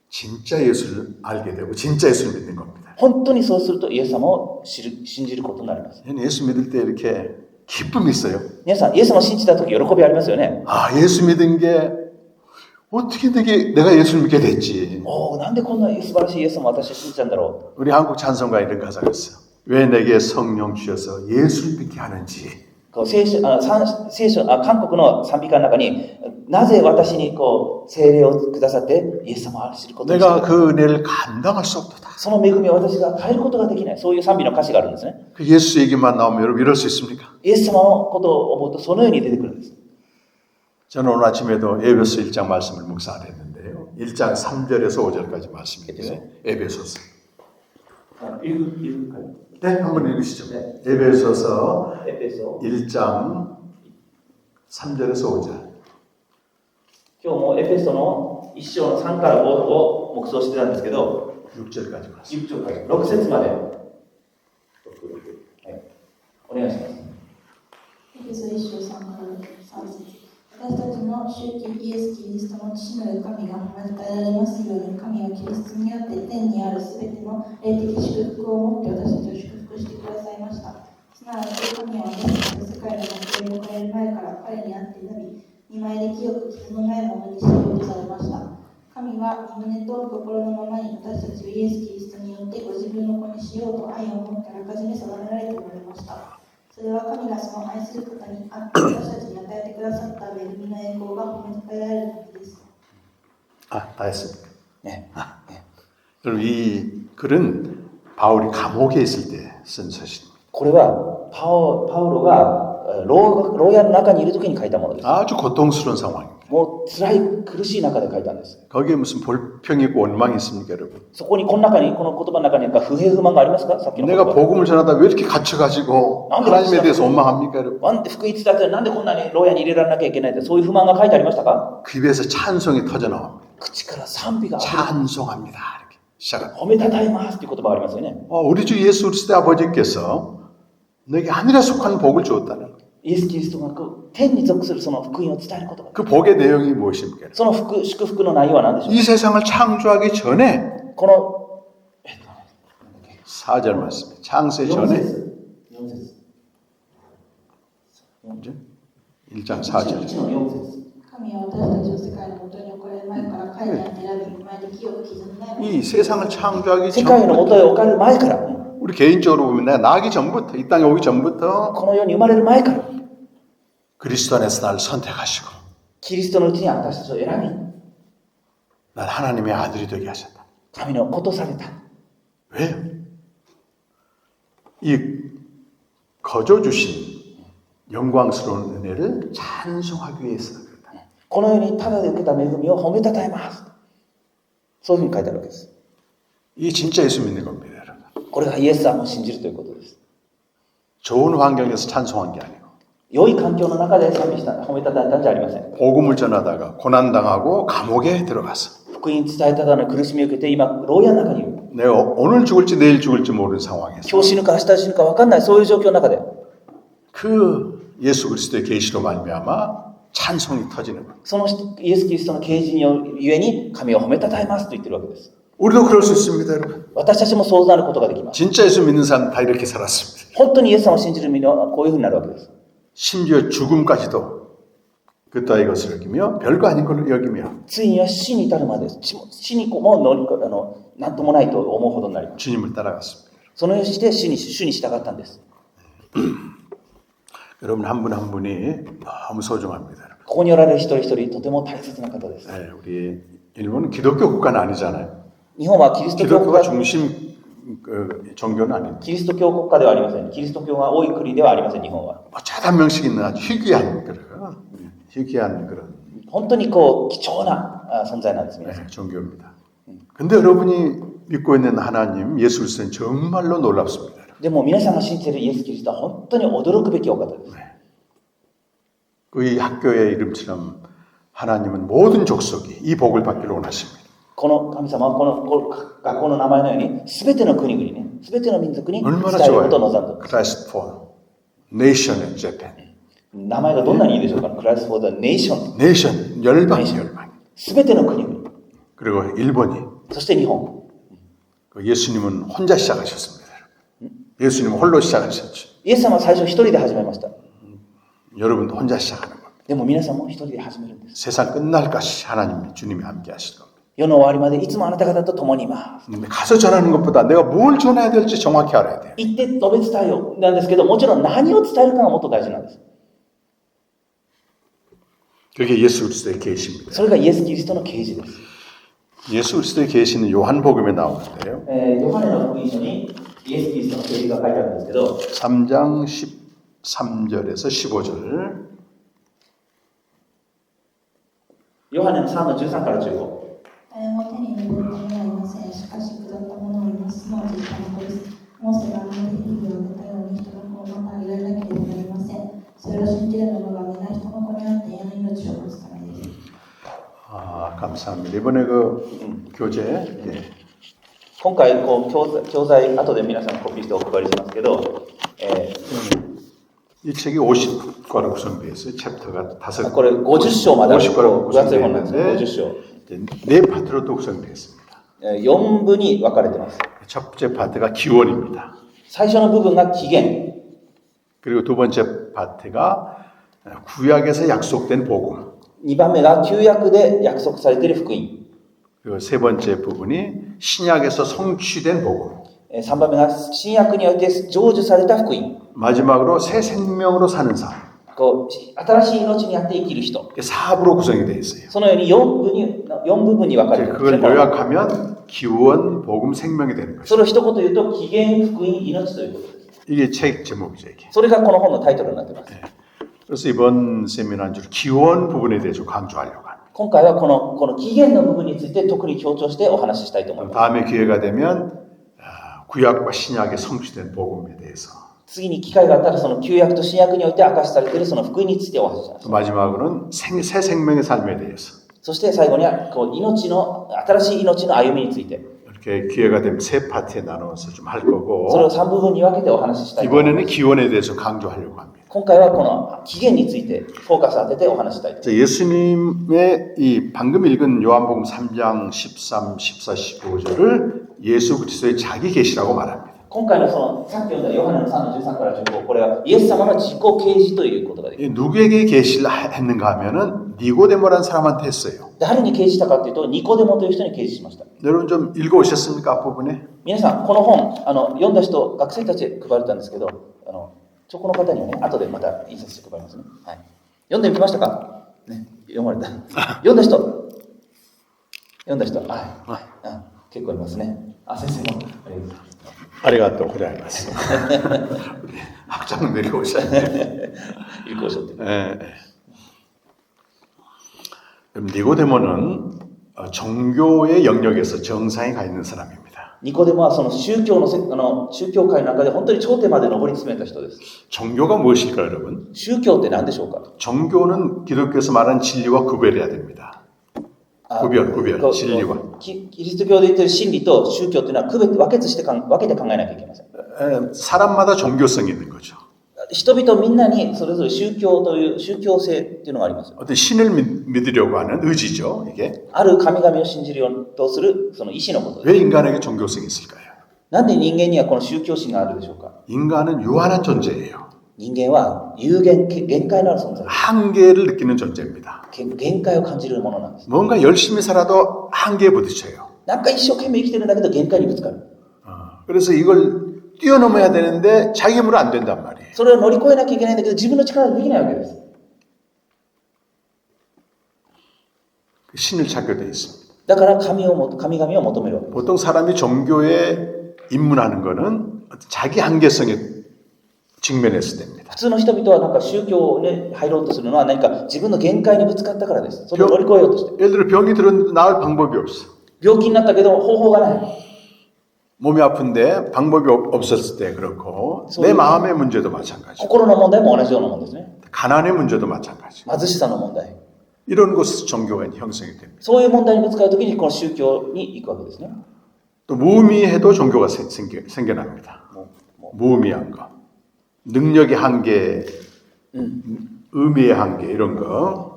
진짜 예수를 알게 되고 진짜 예수를 믿는 겁니다. 本当にそうするとイエス様を信じることになります。 예수 믿을 때 이렇게 기쁨이 있어요. 皆さん、イエス様を信じた時喜びありますよね。 아, 예수 믿은 게 어떻게 내가 예수를 믿게 됐지. なんでこんな素晴らしいイエス様を私は信じたんだろう。 우리 한국 찬송가 이런 가사가 있어요. 왜 내게 성령 주셔서 예수를 믿게 하는지. 韓国の賛美歌の中になぜ私に聖霊をくださってイエス様を知ることにした 내가 か。 그 은혜를 감당할 수 없도다. その恵みを私が変えることができない。そういう賛美の歌詞があるんですね。 그 예수 얘기만 나오면 여러분 이럴 수 있습니까? イエス様のことを思うとそのように出てくるんです。 저는 오늘 아침에도 에베소 1장 말씀을 묵상했는데요. 1장 3절에서 5절까지 말씀인데 에베소서. 네, 한번 읽으시죠. 에베소서 1장 3절에서 5절. 今日もエペソの1章の3から5を黙想してたんですけど、 6절까지 봤습니다. 10章から6節まで、はい、お願いします。エペソ1章3から3節。私たちの主イエス・キリストの父なる神が褒めたたえられますように、神はキリストにあって天にあるすべての霊的祝福を持って私たちを祝福してくださいました。すなわち神は私たちの世界の幕を置かれる前から彼にあって選び、見舞いで清く傷のないものにしようとされました。神は胸と心のままに私たちをイエス・キリストによってご自分の子にしようと愛を持ってあらかじめ定められておられました。それは神がその愛する方にあって私たちに与えてくださった恵みの栄光が褒めたたえられるためです。 다 했습니다. 네. 그리고 이 글은 바울이 감옥에 있을 때 쓴 서신입니다. これはパウロが牢屋の中にいる時に書いたものです。 아주 고통스러운 상황입니다. もう辛い苦しい中で書いたんです。 거기에 무슨 볼평이 있고 원망이 있습니까, 여러분? そこにこの中にこの言葉の中に不平不満がありますか？さっきの言 내가 葉。 복음을 전하다 왜 이렇게 갇혀가지고 하나님에 대해서 원망합니까, 여러분? なんで福音伝えてなんでこんなに牢屋に入れられなきゃいけないんだ、そういう不満が書いてありましたか？ 그 입에서 찬송이 터져나옵니다. 口から賛美が 찬송합니다. 이렇게 시작합니다. 褒めたたえますっていう言葉がありますよね。 우리 주 예수 그리스도의 아버지께서 너에게 하늘에 속한 복을 주었다는 것. イエス・キリストが天に属するその福音を伝えることが、 그 복의 내용이 무엇입니까? その祝福の内容は何でしょう？ 이 세상을 창조하기 전에 この 4절 말씀. 창세 4 전에 節 1장 4절. 1の4節。神は私たちを世界の元に置かれる前から彼にあって選び、前で清く傷のないもの 이 세상을 창조하기 世界の 전 元へ置かれる前から、 우리 개인적으로 보면 내가 나기 전부터 이 땅에 오기 전부터 この世に生まれる前から、 그리스도 안에서 나를 선택하시고 キリストのうちに私たちを選び、 난 하나님의 아들이 되게 하셨다. 神の子とされた。 왜요? 이 거저 주신 영광스러운 은혜를 찬송하기 위해서 그렇다. この世にただで受けた恵みを褒めたたえます。そういうふうに書いてあるわけです。 이게 진짜 예수 믿는 겁니다, 여러분. これがイエス様を信じるということです。 좋은 환경에서 찬송한 게 아니고 良い環境の中で賛美した、褒めたたえたんじゃありません。 복음을 전하다가 고난당하고 감옥에 들어가서 福音伝えただの苦しみを受けて今牢屋の中にいる。 내가 오늘 죽을지 내일 죽을지 모르는 상황에서 今日死ぬか明日死ぬか分かんない、そういう状況の中で 그 예수 그리스도의 계시로 말미암아 찬송이 터지는 거예요. そのイエス・キリストの啓示にゆえに神を褒めたたえますと言ってるわけです。 우리도 그럴 수 있습니다, 여러분. 私たちもそうなることができます。 진짜 예수 믿는 사람 다 이렇게 살았습니다. 本当にイエス様を信じる身はこういうふうになるわけです。 심지어 죽음까지도 그 따위 것을 여기며 별거 아닌 걸로 여기며 ついには死に至るまで、死にもなんともないと思うほどになります。 주님을 따라갔습니다. そのようにして主に従ったんです。 여러분 한 분 한 분이 너무 소중합니다. 여러분. ここにおられる一人一人とても大切な方です。 네, 우리 일본은 기독교 국가는 아니잖아요. 日本はキリスト教国 기독교가 家 중심 그 종교는 아닙니다. キリスト教国家ではありません。キリスト教が多い国ではありません、日本は。 한 명씩 있는 아주 희귀한 그런 本当にこう貴重な存在なんです、皆さん。 종교입니다. 근데 여러분이 믿고 있는 하나님 예수 그리스도는 정말로 놀랍습니다. でも皆さんが信じているイエス・キリストは本当に驚くべきお方です。 그 학교의 이름처럼 하나님은 모든 족속이 이 복을 받기를 원하십니다. この神様はこの学校の名前のように全ての国々ね、全ての民族に伝える 얼마나 ことを望ん 좋아요. だ。 Christ for Nation in Japan. 名前がどんなにいいでしょうか。クライスト・フォー・ザ・ネーション。 Nation 열방이. 全ての国々。 그리고 일본이 そして日本。 예수님은 혼자 시작하셨습니다. 예수님은 홀로 시작하셨죠. イエス様は最初一人で始めました。 여러분도 혼자 시작하는 겁니다. でも皆さんも一人で始めるんです。 세상 끝날까지 하나님이 주님이 함께 하실 겁니다. 世の終わりまでいつもあなた方と共にいます。 근데 가서 전하는 것보다 내가 뭘 전해야 될지 정확히 알아야 돼요. 言って述べ伝えようなんですけど、もちろん何を伝えるかがもっと大事なんです。 그게 예수 그리스도의 계시입니다. それがイエス・キリストの啓示です。 예수 그리스도의 계시는 요한복음에 나오는데요. ヨハネの福音書にイエス・キリストの啓示が書いてあるんですけど、 3장 13절에서 15절. ヨハネの3の13から15。 誰も手に入れることはありません。しかし、下ったものをいます。すなわち、人の子です。モーセがあの手にをあげたように、人の子をまたあげられなければなりません。それを信じる者が皆人の子にあ書を持つためです。 아, 감사합니다. 이번에 그 교재 예. 今回こう教材後で皆さんコピーしてお配りしますけど、 이 책이 50과로 구성되어 있어요. 챕터가 5. これ50章まである 50과로 分厚い本なんですね。 구성되어 50章 있는데 네 파트로 또 구성되어 있습니다. 4部に分かれてます。 첫 번째 파트가 기원입니다. 最初の部分が起源、 그리고 두 번째 파트가 구약에서 약속된 복음. 2番目が旧約で約束されている福音、 그리고 세 번째 부분이 신약에서 성취된 복음. 3番目が新約において成就された福音、 마지막으로 새 생명으로 사는 삶. こう新しい命にあって生きる人、 4부로 구성이 되어 있어요. そのように4部分に分かれているんです 그걸 ね。 요약하면 기원, 복음, 생명이 되는 そ 거죠. れを一言言うと起源、福音、命ということです。 이게 책 제목이죠, 이게. それがこの本のタイトルになっています。 그래서 이번 세미나는 기원 부분에 대해서 강조하려고 합니다. 今回はこの起源の部分について特に強調してお話ししたいと思います。 다음에 기회가 되면 구약과 신약의 성취된 복음에 대해서 次に機会があったらその旧約と新約において明かしされているその福音についてお話しします。 또 마지막으로는 새 생명의 삶에 대해서 そして最後にはこう新しい命の歩みについて、 이렇게 기회가 되면 세 파트에 나눠서 좀 할 それを 거고 3部分に分けてお話ししたいと思います。 이번에는 기원에 대해서 강조하려고 합니다. 今回はこの起源についてフォーカスを当ててお話ししたいと思います。 예수님의 이 방금 읽은 요한복음 3장 13, 14, 15절을 예수 그리스도의 자기 계시라고 말합니다. 今回のそのさっき読んだヨハネの3の13から15、これはイエス様の自己啓示ということができる。 누구에게 계시를 했는가 하면은 니고데모라는 사람한테 했어요. 誰に啓示したかというとニコデモという人に啓示しました。 여러분 좀 읽어오셨습니까? 앞부분에? 皆さんこの本読んだ人学生たちへ配れたんですけど、この方にはね後でまた印刷して配りますね。はい、読んでみましたか？ね、読まれた。読んだ人、はい、結構いますね。先生もありがとうございます。 아리가또 고생하셨습니다. 우리 학장 내려오셨네. 읽고 오셨대요. 니고데모는 종교의 영역에서 정상에 가 있는 사람입니다. ニコデモはその宗教界の中で本当に頂点まで上り詰めた人です。 종교가 무엇일까 여러분? 宗教って何でしょうか？ 종교는 기독교에서 말하는 진리와 구별해야 됩니다. 구별, 진리와. キリスト教で言っている真理と宗教というのは分けて考えなきゃいけません。 사람마다 종교성이 있는 거죠. 人々みんなにそれぞれ宗教性っていうのがあります。 어떤 신을 믿으려고 하는 의지죠, 이게. ある神々を信じるようとするその意志のことです。 왜 인간에게 종교성이 있을까요? なんで人間にはこの宗教心があるでしょうか？ 인간은 유한한 존재예요. 人間は限界のある存在。 한계를 느끼는 존재입니다. 限界を感じるものなんです。 뭔가 열심히 살아도 한계에 부딪혀요. なんか一生懸命生きてるんだけど限界にぶつかる。 그래서 이걸 뛰어넘어야 되는데 자기 힘으로 안 된단 말이에요. それを乗り越えなきゃいけないんだけど自分の力でできないわけです。 신을 찾게 돼 있습니다. だから神々を求めるわけです。 보통 사람이 종교에 입문하는 거는 자기 한계성에 직면했을 때입니다. 普通の人々はなんか宗教に入ろうとするのは何か自分の限界にぶつかったからです。それを乗り越えようとして。 예를 들어 병이 들었는데 나을 방법이 없어. 病気になったけど方法がない。 몸이 아픈데 방법이 없었을 때 그렇고 내 마음의 문제도 마찬가지. 心の問題も同じようなもんですね。 가난의 문제도 마찬가지. 貧しさの問題。 이런 곳에서 종교가 형성이 됩니다. そういう問題にぶつかるときにこの宗教に行くわけですね。 또 무의미해도 종교가 생겨납니다. 무의미한 거. 능력의 한계, 의미의 한계 이런 거.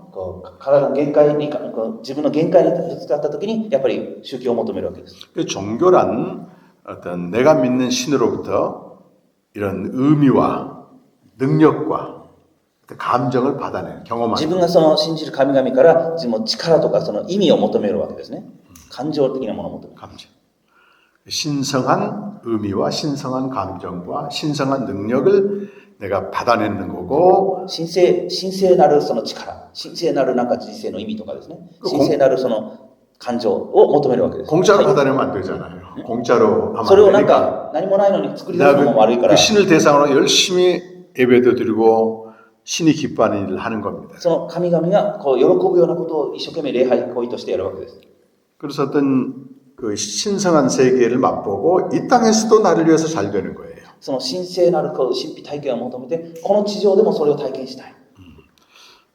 体の限界に自分の限界にぶつかったときにやっぱり宗教を求めるわけです。 종교란 어떤 내가 믿는 신으로부터 이런 의미와 능력과 감정을 받아내는 경험하는 自分がその信じる神々から自分の力とかその意味を求めるわけですね。感情的なものを求める。 감정. 신성한 의미와 신성한 감정과 신성한 능력을 내가 받아내는 거고 神聖なるその力、神聖なるなんか人生の意味とかですね。神聖なるその感情を求めるわけです。 공짜로 받아내면 안 되잖아요. 공짜로 하면 それを 안 なん 되니까 か何もないのに作り出すのも悪いから 그 신을 대상으로 열심히 예배도 드리고 신이 기뻐하는 일을 하는 겁니다. その神々がこう喜ぶようなことを一生懸命礼拝行為としてやるわけです。 그래서 어떤 그 신성한 세계를 맛보고 이 땅에서도 나를 위해서 잘 되는 거예요. その神聖なるこう神秘体験を求めてこの地上でもそれを体験したい。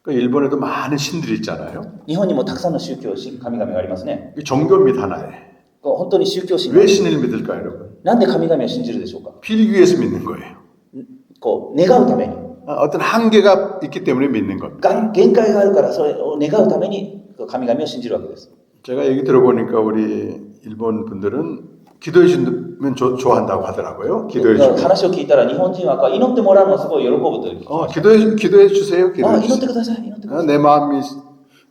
그 일본에도 많은 신들이 있잖아요. 日本にもたくさんの宗教神々がありますね。 이 종교입니다 하나에. 本当に宗教心 왜 신을 믿을까요, 여러분? なんで神々を信じるでしょうか。 필기위해서 믿는 거예요. こう願うために、 어떤 한계가 있기 때문에 믿는 겁니다. 限界があるからそれを願うために神々を信じるわけです。 제가 얘기 들어보니까 우리 일본 분들은 기도해 주면 좋아한다고 하더라고요. 기도해 だから 주면. 話を聞いたら日本人は祈ってもらうのはすごい喜ぶという。 기도해 주세요. あ、 기도해 祈って 주세요. ください、祈ってください。 내 마음이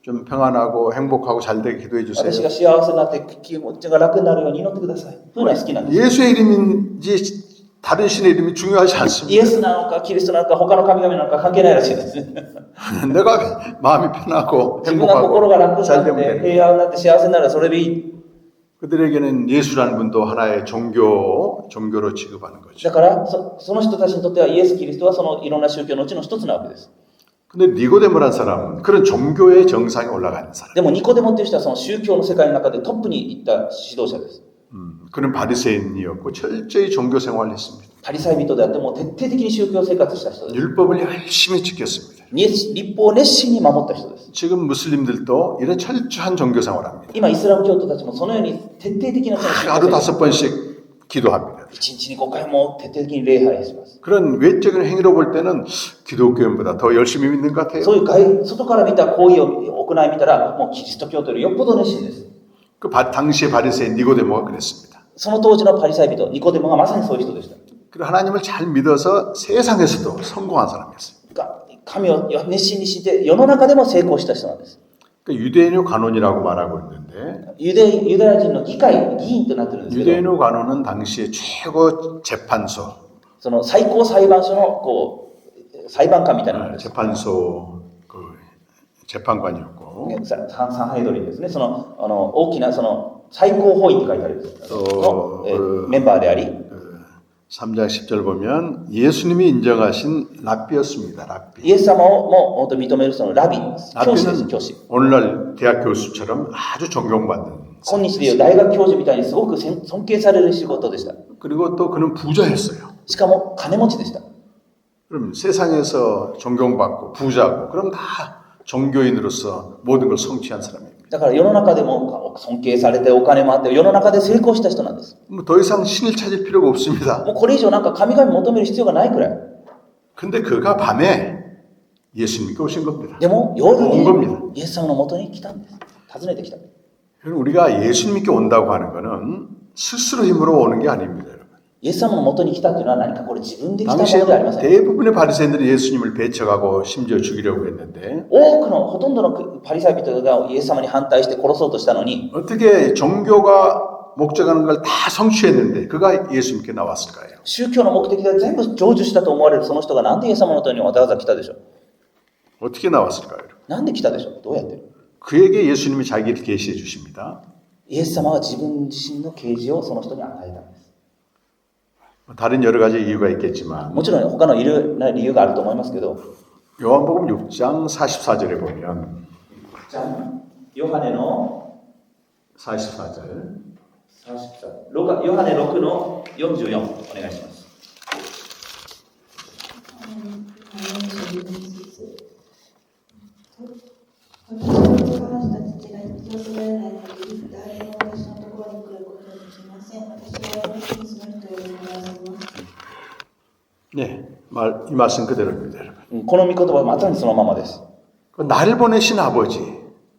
좀 평안하고 행복하고 잘 되게 기도해 私 주세요. が幸せになって気持ちが楽になるように祈ってください。そういうのが好きなんです。 예수의 이름인지 다른 신의 이름이 중요하지 イ 않습니다. エスなのかキリストなのか他の神々なのか関係ないらしいです。 내가 마음이 편하고 自分が心が楽 행복하고 に 잘 なっ 되면 て 되는 거예요. 平和になって幸せになるそれでいい。 그들에게는 예수라는 분도 하나의 종교로 취급하는 だ 거죠. からその人たちにとってはイエス・キリストはそのいろんな宗教のうちの一つなわけです。 근데 니고데모라는 사람은 그런 종교의 정상에 올라가는 사람. でもニコデモっていう人はその宗教の世界の中でトップに行った指導者です。 그는 바리새인이었고 철저히 종교 생활을 했습니다. パリサイ人であっても徹底的に宗教生活した人です。 율법을 열심히 지켰습니다. 立法を熱心に守った人です。 지금 무슬림들도 이런 철저한 종교 생활을 합니다. 今イスラム教徒たちもそのように徹底的なその宗 하루 教生活 5번씩 기도합니다. 1日に5回も徹底的に礼拝します。 그런 외적인 행위로 볼 때는 기독교인보다 더 열심히 믿는 것 같아요. そういう外から見た行為を行い見たらもうキリスト教徒よりよっぽど熱心です。 당시의 바리새인 니고데모가 그랬습니다. その当時のパリサイ人ニコデモがまさにそういう人でした。 그리고 하나님을 잘 믿어서 세상에서도 성공한 사람이었어요. 神を熱心にして世の中でも成功した人なんです。 그러니까 유대인의 관원이라고 말하고 있는데 ユダヤ人の議員となってるんですけど、 유대인의 관원은 당시의 최고 재판소, その最高裁判所のこう裁判官みたいなものです。 재판소 그 재판관이었고 サンハイドリンですね。その大きなその最高法院って書いてあるんですのメンバーであり、 3장 10절 보면 예수님이 인정하신 랍비였습니다. 랍비. イエス様をも本当認めるそのラビ、教師です、教師。 오늘날 대학 교수처럼 아주 존경받는. 今日でいう大学教授みたいにすごく尊敬される仕事でした。 그리고 또 그는 부자였어요. しかも金持ちでした。 그럼 세상에서 존경받고 부자고 그럼 다 종교인으로서 모든 걸 성취한 사람입니다. だから世の中でも尊敬されてお金もあって世の中で成功した人なんです。 뭐 더 이상 신을 찾을 필요가 없습니다. もうこれ以上なんか神々求める必要がないくらい。 근데 그가 밤에 예수님께 오신 겁니다. でも夜 온 겁니다. にイエス様のもとに来たんです。訪ねてきた。 우리가 예수님께 온다고 하는 것은 스스로 힘으로 오는 게 아닙니다. 여러분. イエス様のもとに来たっていうのは何かこれ自分で来たも 당시에 のではありません。 대부분의 바리새인들이 예수님을 배척하고 심지어 죽이려고 했는데 多くのほとんどのパリサイ人がイエス様に反対して殺そうとしたのに 어떻게 종교가 목적하는 걸 다 성취했는데 그가 예수님께 나왔을까요? 宗教の目的で全部成就したと思われるその人がなんでイエス様のもとにわざわざ来たでしょう。 어떻게 나왔을까요? なんで来たでしょう。どうやって。 그에게 예수님이 자기를 계시해 주십니다. イエス様は自分自身の啓示をその人に与えたんです。 다른 여러 가지 이유가 있겠지만 もちろん他のいろんな理由があると思いますけど、 요한복음 6장 44절에 보면 じゃあヨハネの 44절 ヨハネ6の44お願いします。私を使わした父が引き寄せられないので、誰も私のところに来ることができません。私は私にその人を呼び出します。 네, 이 말씀 그대로입니다, 여러분. この御言葉はまさにそのままです。 나를 보내신 아버지,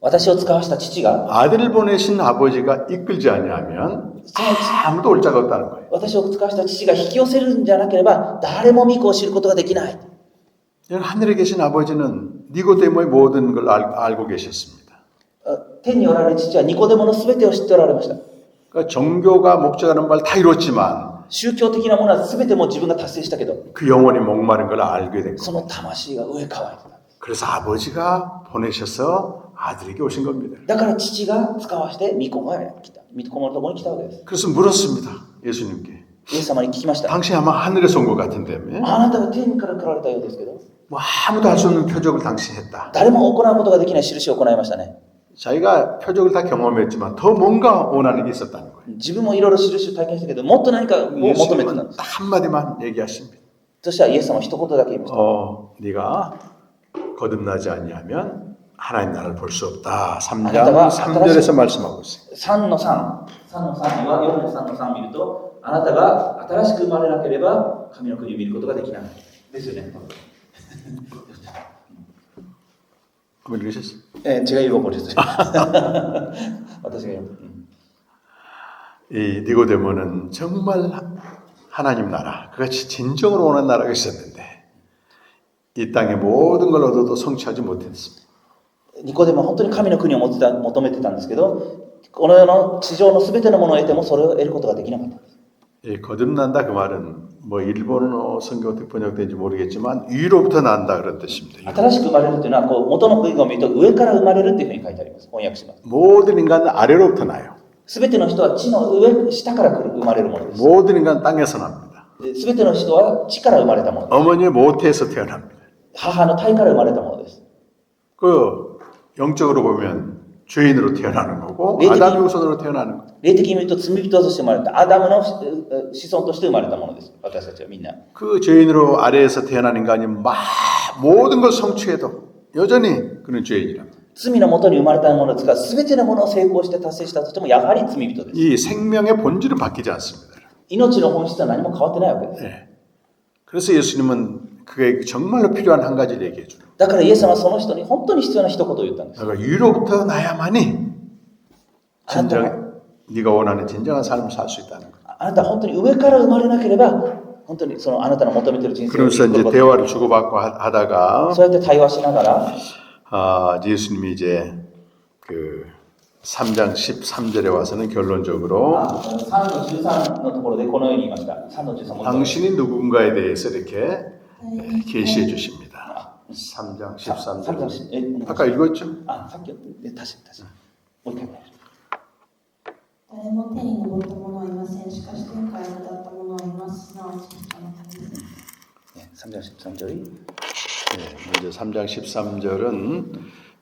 私を使わした父が 아들을 보내신 아버지가 이끌지 아니하면 아무도 올 자가 없다는 거예요. 私を使わした父が引き寄せるんじゃなければ誰も御子を知ることができない。 하늘에 계신 아버지는 니고데모의 모든 걸 알고 계셨습니다. 天におられる父はニコデモのすべてを知っておられました。 그러니까 종교가 목적하는 말 다 이뤘지만 宗教的なものはすべても自分が達成したけど、 그 영혼이 목마른 걸 알게 된 そ 거예요. の魂が上乾いてた。 그래서 아버지가 보내셔서 아들에게 오신 겁니다. だから父が使わして御子が来た。御子のところに来たわけです。 그래서 물었습니다. 예수님께. イエス様に聞きました。 당신 아마 하늘에서 온 것 같은데 あなたが天から来られたようですけど、 뭐 아무도 할 수 없는 표적을 당신 했다. 誰も行うことができない印を行いましたね。 자기가 표적을 다 경험했지만 더 뭔가 원하는 게 있었다는 거예요. 自分もいろいろ印を体験したけど、もっと何かを求めてたん 예수님은 です。 딱 한마디만 얘기하십니다. そしたらイエス様は一言だけ言いました。 네가 거듭나지 아니하면 하나님 나라를 볼 수 없다. 3장 아나타가 3절에서 말씀하고 있어요. 3の3、3の3には、4の3の3を見ると、あなたが新しく生まれなければ、神の国を見ることができない。ですよね。 한번 읽으셨어요? 제가 읽어버렸어요. 私が読む。 이 니고데모는 정말 하나님 나라, 그같이 진정으로 오는 나라가 있었는데 이 땅의 모든 걸 얻어도 성취하지 못했습니다. ニコデモは本当に神の国を求めてたんですけど、この世の地上のすべてのものを得てもそれを得ることができなかったんです。 이 거듭난다 그 말은 뭐 일본어 성경 어떻게 번역된지 모르겠지만 위로부터 난다 그런 뜻입니다. 新しく生まれるというのは、こう元の文語を見ると上から生まれるっていうふうに書いてあります。翻訳します。 모든 인간은 아래로부터 나요. すべての人は地の上、下から生まれるものです。 모든 인간 땅에서 납니다. すべての人は地から生まれたものです。 어머니의 모태에서 태어납니다. 母の胎から生まれたものです。 그 영적으로 보면 죄인으로 태어나는 거고 네, 아담의 후손으로 태어나는 거. 霊的に見ると罪人として生まれた、アダムの子孫として生まれたものです。私たちはみんな。 그 죄인으로 아래에서 태어난 인간이 모든 걸 성취해도 여전히 그는 죄인이랍니다. 罪のもとに生まれたものですが、すべてのものを成功して達成したとしても、やはり罪人です。 이 생명의 본질은 바뀌지 않습니다. 命の本質は何も変わってないわけです。 네. 그래서 예수님은 그게 정말로 필요한 한 가지를 얘기해 주는 だからイエス様はその人に本当に必要な一言を言ったんです。 거예요. 위로부터 나야만이 あなたが 진정 네가 원하는 진정한 삶을 살 수 있다는 거예요. あなたは本当に上から生まれなければ、本当にそのあなたの求めている人生を 그러면서 生き 이제 ること 대화를 주고받고 하다가 そうやって対話しながら、 예수님이 이제 그 3장 13절에 와서는 결론적으로 3の13のところでこのように言いました。3の13も 당신이 누군가에 대해서 이렇게 はい 계시해 주십니다. 3장 13절. 13 아까 읽었죠? さっき確かもう一回お願いします。誰も手に登った者はいません。しかし天から下った者はいます。すなわち人のためです。 3장 13절이 네, 먼저 3장 13절은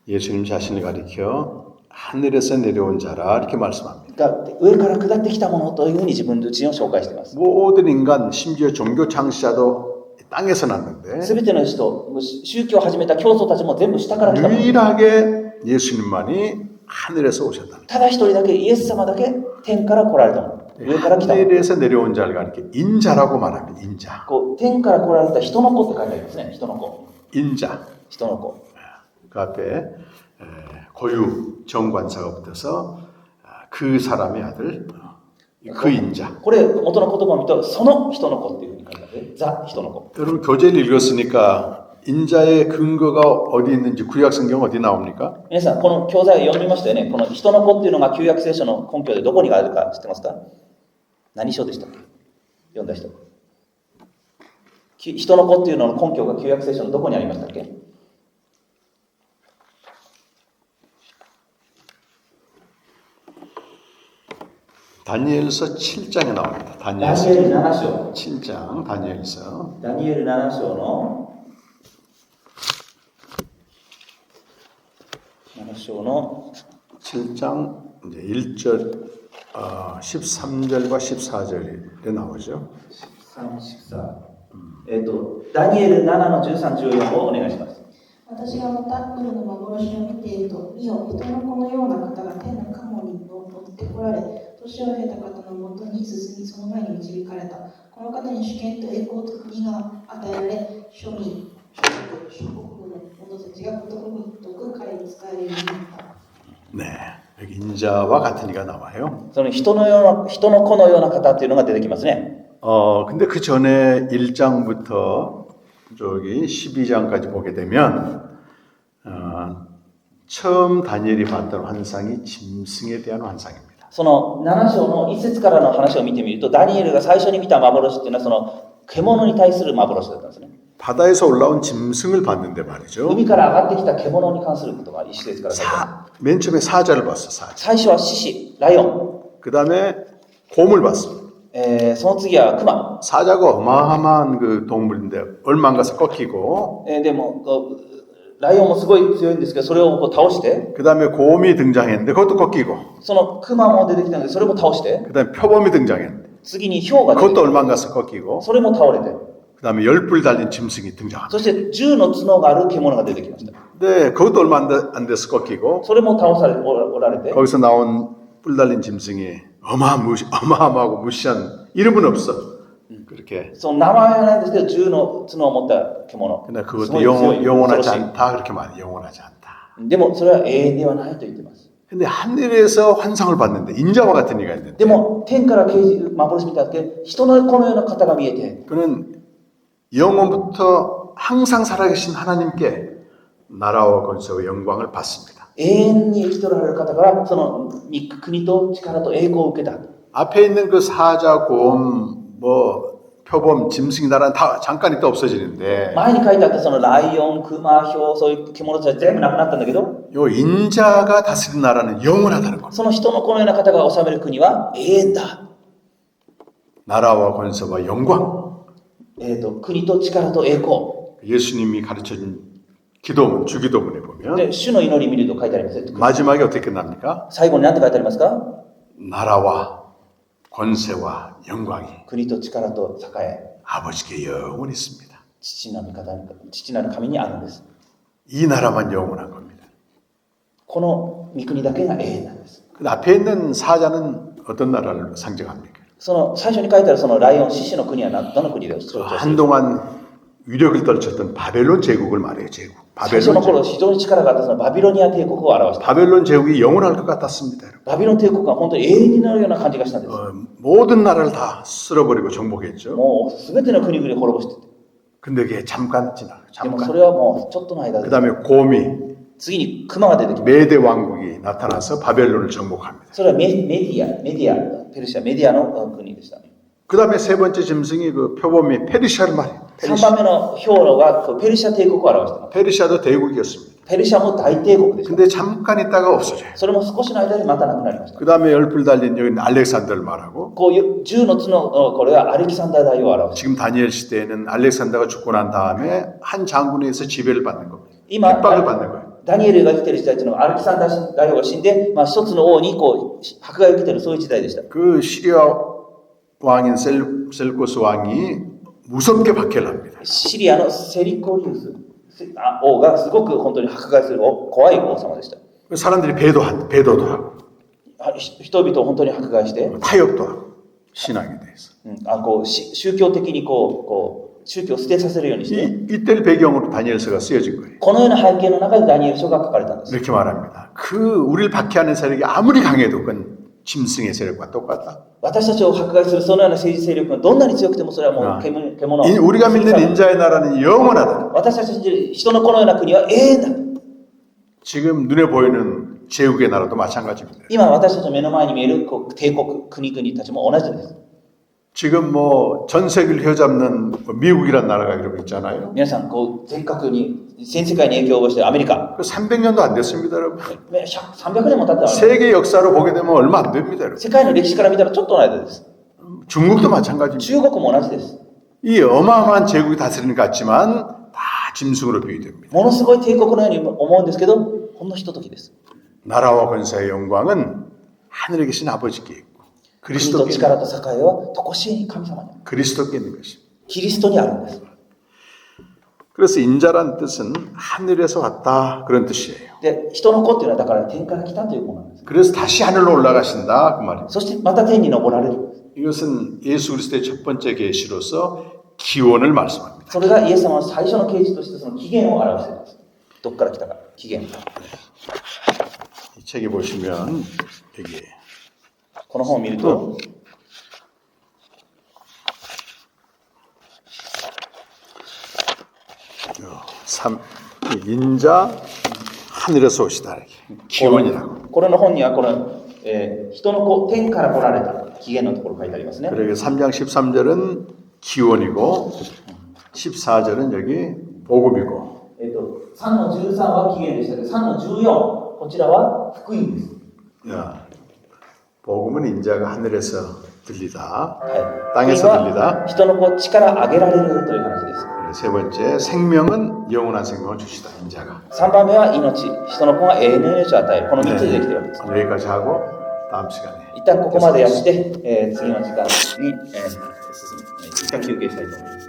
예수님 자신을 가리켜 하늘에서 내려온 자라 이렇게 말씀합니다. が上から下ってきたものというふうに自分自身を紹介しています。 모든 인간, 심지어 종교 창시자도 땅에서 났는데 すべての人、宗教を始めた教祖たちも全部下から来たもの。 유일하게 예수님만이 하늘에서 오셨다. ただ一人だけ、イエス様だけ天から来られたもの。上から来たもの。 하늘에서 내려온 자를 가리켜 인자라고 말합니다. 인자. こう天から来られた人の子って書いてありますね。人の子。 인자. 人の子。 그 앞에 고유 정관사가 붙어서 그 사람의 아들 그 인자. これ元の言葉を見ると、その人の子っていうふうに書いてある。ザ人の子。 여러분 교재를 읽었으니까 인자의 근거가 어디 있는지 구약 성경 어디 나옵니까? 皆さん、この教材を読みましたよね。この人の子っていうのが旧約聖書の根拠でどこにあるか知ってますか？何書でしたっけ？読んだ人。人の子っていうのの根拠が旧約聖書のどこにありましたっけ？ 다니엘서 7장에 나옵니다. ダニ 다니엘서 エル7章。 7장 다니엘서 ダニエル7章の7章の 7장 이제 1절 13절과 14절에 나오죠. 13、14。ダニエル7の13、14をお願いします。私がまた夜の幻を見ていると、見よ、人の子のような方が天の雲に乗ってこられ、年を経た方のもとに進み、その前に導かれた。この方に主権と栄光と国が与えられ、庶民、諸国の者たちがことごとく彼に仕えるようになった。 네. 여기 인자와 같은 이가 나와요. その人の子のような方っていうのが出てきますね。 근데 그 전에 1장부터 저기 12장까지 보게 되면 처음 다니엘이 봤던 환상이 짐승에 대한 환상입니다. その7章の1節からの話を見てみると、ダニエルが最初に見た幻っていうのはその獣に対する幻だったんですね。 바다에서 올라온 짐승을 봤는데 말이죠. 海から上がってきた獣に関することが1節から書いてある。 맨 처음에 사자를 봤어. 사자. 最初は獅子、ライオン。 그 다음에 곰을 봤어. その次はクマ。 사자가 어마어마한 그 동물인데 얼마 안 가서 꺾이고 でもライオンもすごい強いんですけど、それをこう倒して、 그 다음에 곰이 등장했는데 그것도 꺾이고 そのクマも出てきたので、それも倒して、 그 다음에 표범이 등장했는데 次にヒョウが出てき 그것도 て、 얼마 안 가서 꺾이고 それも倒れて、 그 그다음에 10뿔 달린 짐승이 등장합니다. そして10の角がある獣が出てきました。 네, 그것도 얼마 안 돼서 꺾이고 それも倒されおられて、 거기서 나온 뿔 달린 짐승이 어마어마하고 무시한 이름은 없어. 그렇게. その名前はないんですけど、10の角を持った獣。 근데 す 그것도 ごい強い 영원하지 恐ろしい 않다. 그렇게 말해. 영원하지 않다. でもそれは永遠ではないと言ってます。 근데 하늘에서 환상을 봤는데 인자와 같은 이가 있는데 でも天から幻見たって人のこのような方が見えて、 그는 영원부터 항상 살아계신 하나님께 나라와 권세와 영광을 받습니다. 永遠に生きとられる方からその国と力と栄光を受けた。 앞에 있는 그 사자, 곰, 표범, 짐승이 나라는 다 잠깐 있다 없어지는데 前に書いてあったそのライオン、クマ、ヒョウ、そういう獣たち全部なくなったんだけど、 요 인자가 다스리는 나라는 영원하다는 겁니다. その人のこのような方が治める国は永遠だ。 나라와 권세와 영광. 国と力と栄光。 예수님이 가르쳐준 기도문, 주기도문에 보면 で、主の祈り見ると書いてあります。 마지막에 어떻게 끝납니까? 最後に何て書いてありますか？ 나라와 권세와 영광이 国と力と栄え、 아버지께 영원히 있습니다. 父なる方に、父なる神にあるんです。 이 나라만 영원한 겁니다. この御国だけが永遠なんです。 그 앞에 있는 사자는 어떤 나라를 상징합니까? その最初に書いてあるそのライオン、獅子の国はどの国でしょうか？ 한동안 위력을 떨쳤던 바벨론 제국을 말해요. 제국. 最初の 바벨론 頃 제국. 非常に力があったそのバビロニア帝国を表した。 바벨론 제국이 영원할 것 같았습니다. 여러분. バビロン帝国が本当に永遠になるような感じがしたんです。 모든 나라를 다 쓸어버리고 정복했죠. もうすべての国々を滅ぼしてて。 근데 그게 잠깐 지나. でもそ 잠깐. れはもうちょっとの間 그 で。 다음에 곰이 次にクマが出てきます。 메대 왕국이 나타나서 바벨론을 정복합니다. それはメディア、ペルシャ、メディアの国でした。 그 다음에 세 번째 짐승이 그 표범이 페르시아를 말해요. 3番目の兵糧がペルシャ帝国を表しています。 페르시아도 대국이었습니다. ペルシャも大帝国でした。 근데 잠깐 있다가 없어져요. それも少しの間でまたなくなりました。 그 다음에 열불 달린 여기는 알렉산더를 말하고 こういう10の角、これはアレキサンダー大王を表して 지금 다니엘 시대에는 알렉산더가 죽고 난 다음에 한 장군에 의해서 지배를 받는 겁니다. 今 핍박을 받는 거예요. ダニエルが生きている時代というのはアレキサンダー大王が死んで、一つの王に迫害を受けているそういう時代でした。 그 시리아 왕인 셀코스 왕이 무섭게 박해를 합니다. シリアのセリコリウス王がすごく本当に迫害する怖い王様でした。 사람들이 배도도 하고 人々を本当に迫害して、 타협도 하고 신앙에 대해서 宗教的に宗教を捨てさせるようにして、 이때를 배경으로 다니엘서가 쓰여진 거예요. このような背景の中でダニエル書が書かれたんです。 이렇게 말합니다. 우리를 박해하는 세력이 아무리 강해도 그건 짐승의 세력과 똑같다. 私たちを迫害するそのような政治勢力がどんなに強くてもそれはもう獣。 우리가 믿는 인자의 나라는 영원하다. 私たちが信じる人のこのような国は永遠だ。 지금 눈에 보이는 제국의 나라도 마찬가지입니다. 今私たちの目の前に見える帝国、国々たちも同じです。 지금 전 세계를 휘어잡는 미국이란 나라가 이러고 있잖아요. 皆さん、全世界に影響を及ぼしているアメリカ。 그 300년도 안 됐습니다, 여러분. 300年も経ってない。 세계 역사로 보게 되면 얼마 안 됩니다, 여러분. 世界の歴史から見たらちょっとの間です。 중국도 마찬가지입니다. 中国も同じです。 이 어마어마한 제국이 다스리는 것 같지만 다 짐승으로 비유됩니다. ものすごい帝国のように思うんですけど、ほんのひとときです。 나라와 권세의 영광은 하늘에 계신 아버지께 있고 国と 그리스도께 力と栄えは常しえに神様に、 그리스도께 있는 것입니다. キリストにあるんです。 그래서 인자란 뜻은 하늘에서 왔다 그런 뜻이에요. で、人の子っていうのはだから天から来たというものなんです。 그래서 다시 하늘로 올라가신다 그 말이에요. そしてまた天に昇られる。 이것은 예수 그리스도의 첫 번째 계시로서 기원을 말씀합니다. それがイエス様の最初の啓示としてその起源を表しています。どこから来たか、起源。 이 책에 보시면 여기 この本を見ると、 인자 하늘에서 오시다 이렇게 기원이라고. これの本には人の子、天から来られた起源のところ書いてありますね。 그러게 3장 13절은 기원이고 14절은 여기 복음이고 3の13は起源でしたけど、3の14、こちらは福音です。 야, 복음은 인자가 하늘에서 들리다 はい、 땅에서 福音 들리다 は人の子、力上げられるという話です。 세 번째 생명은 영원한 생명을 주시다 인자가 3番目は命、人の子が永遠の命を与える。この3つでできているわけです。 여기까지 하고 다음 시간에 一旦ここまでやって、次の時間に、一旦休憩したいと思います。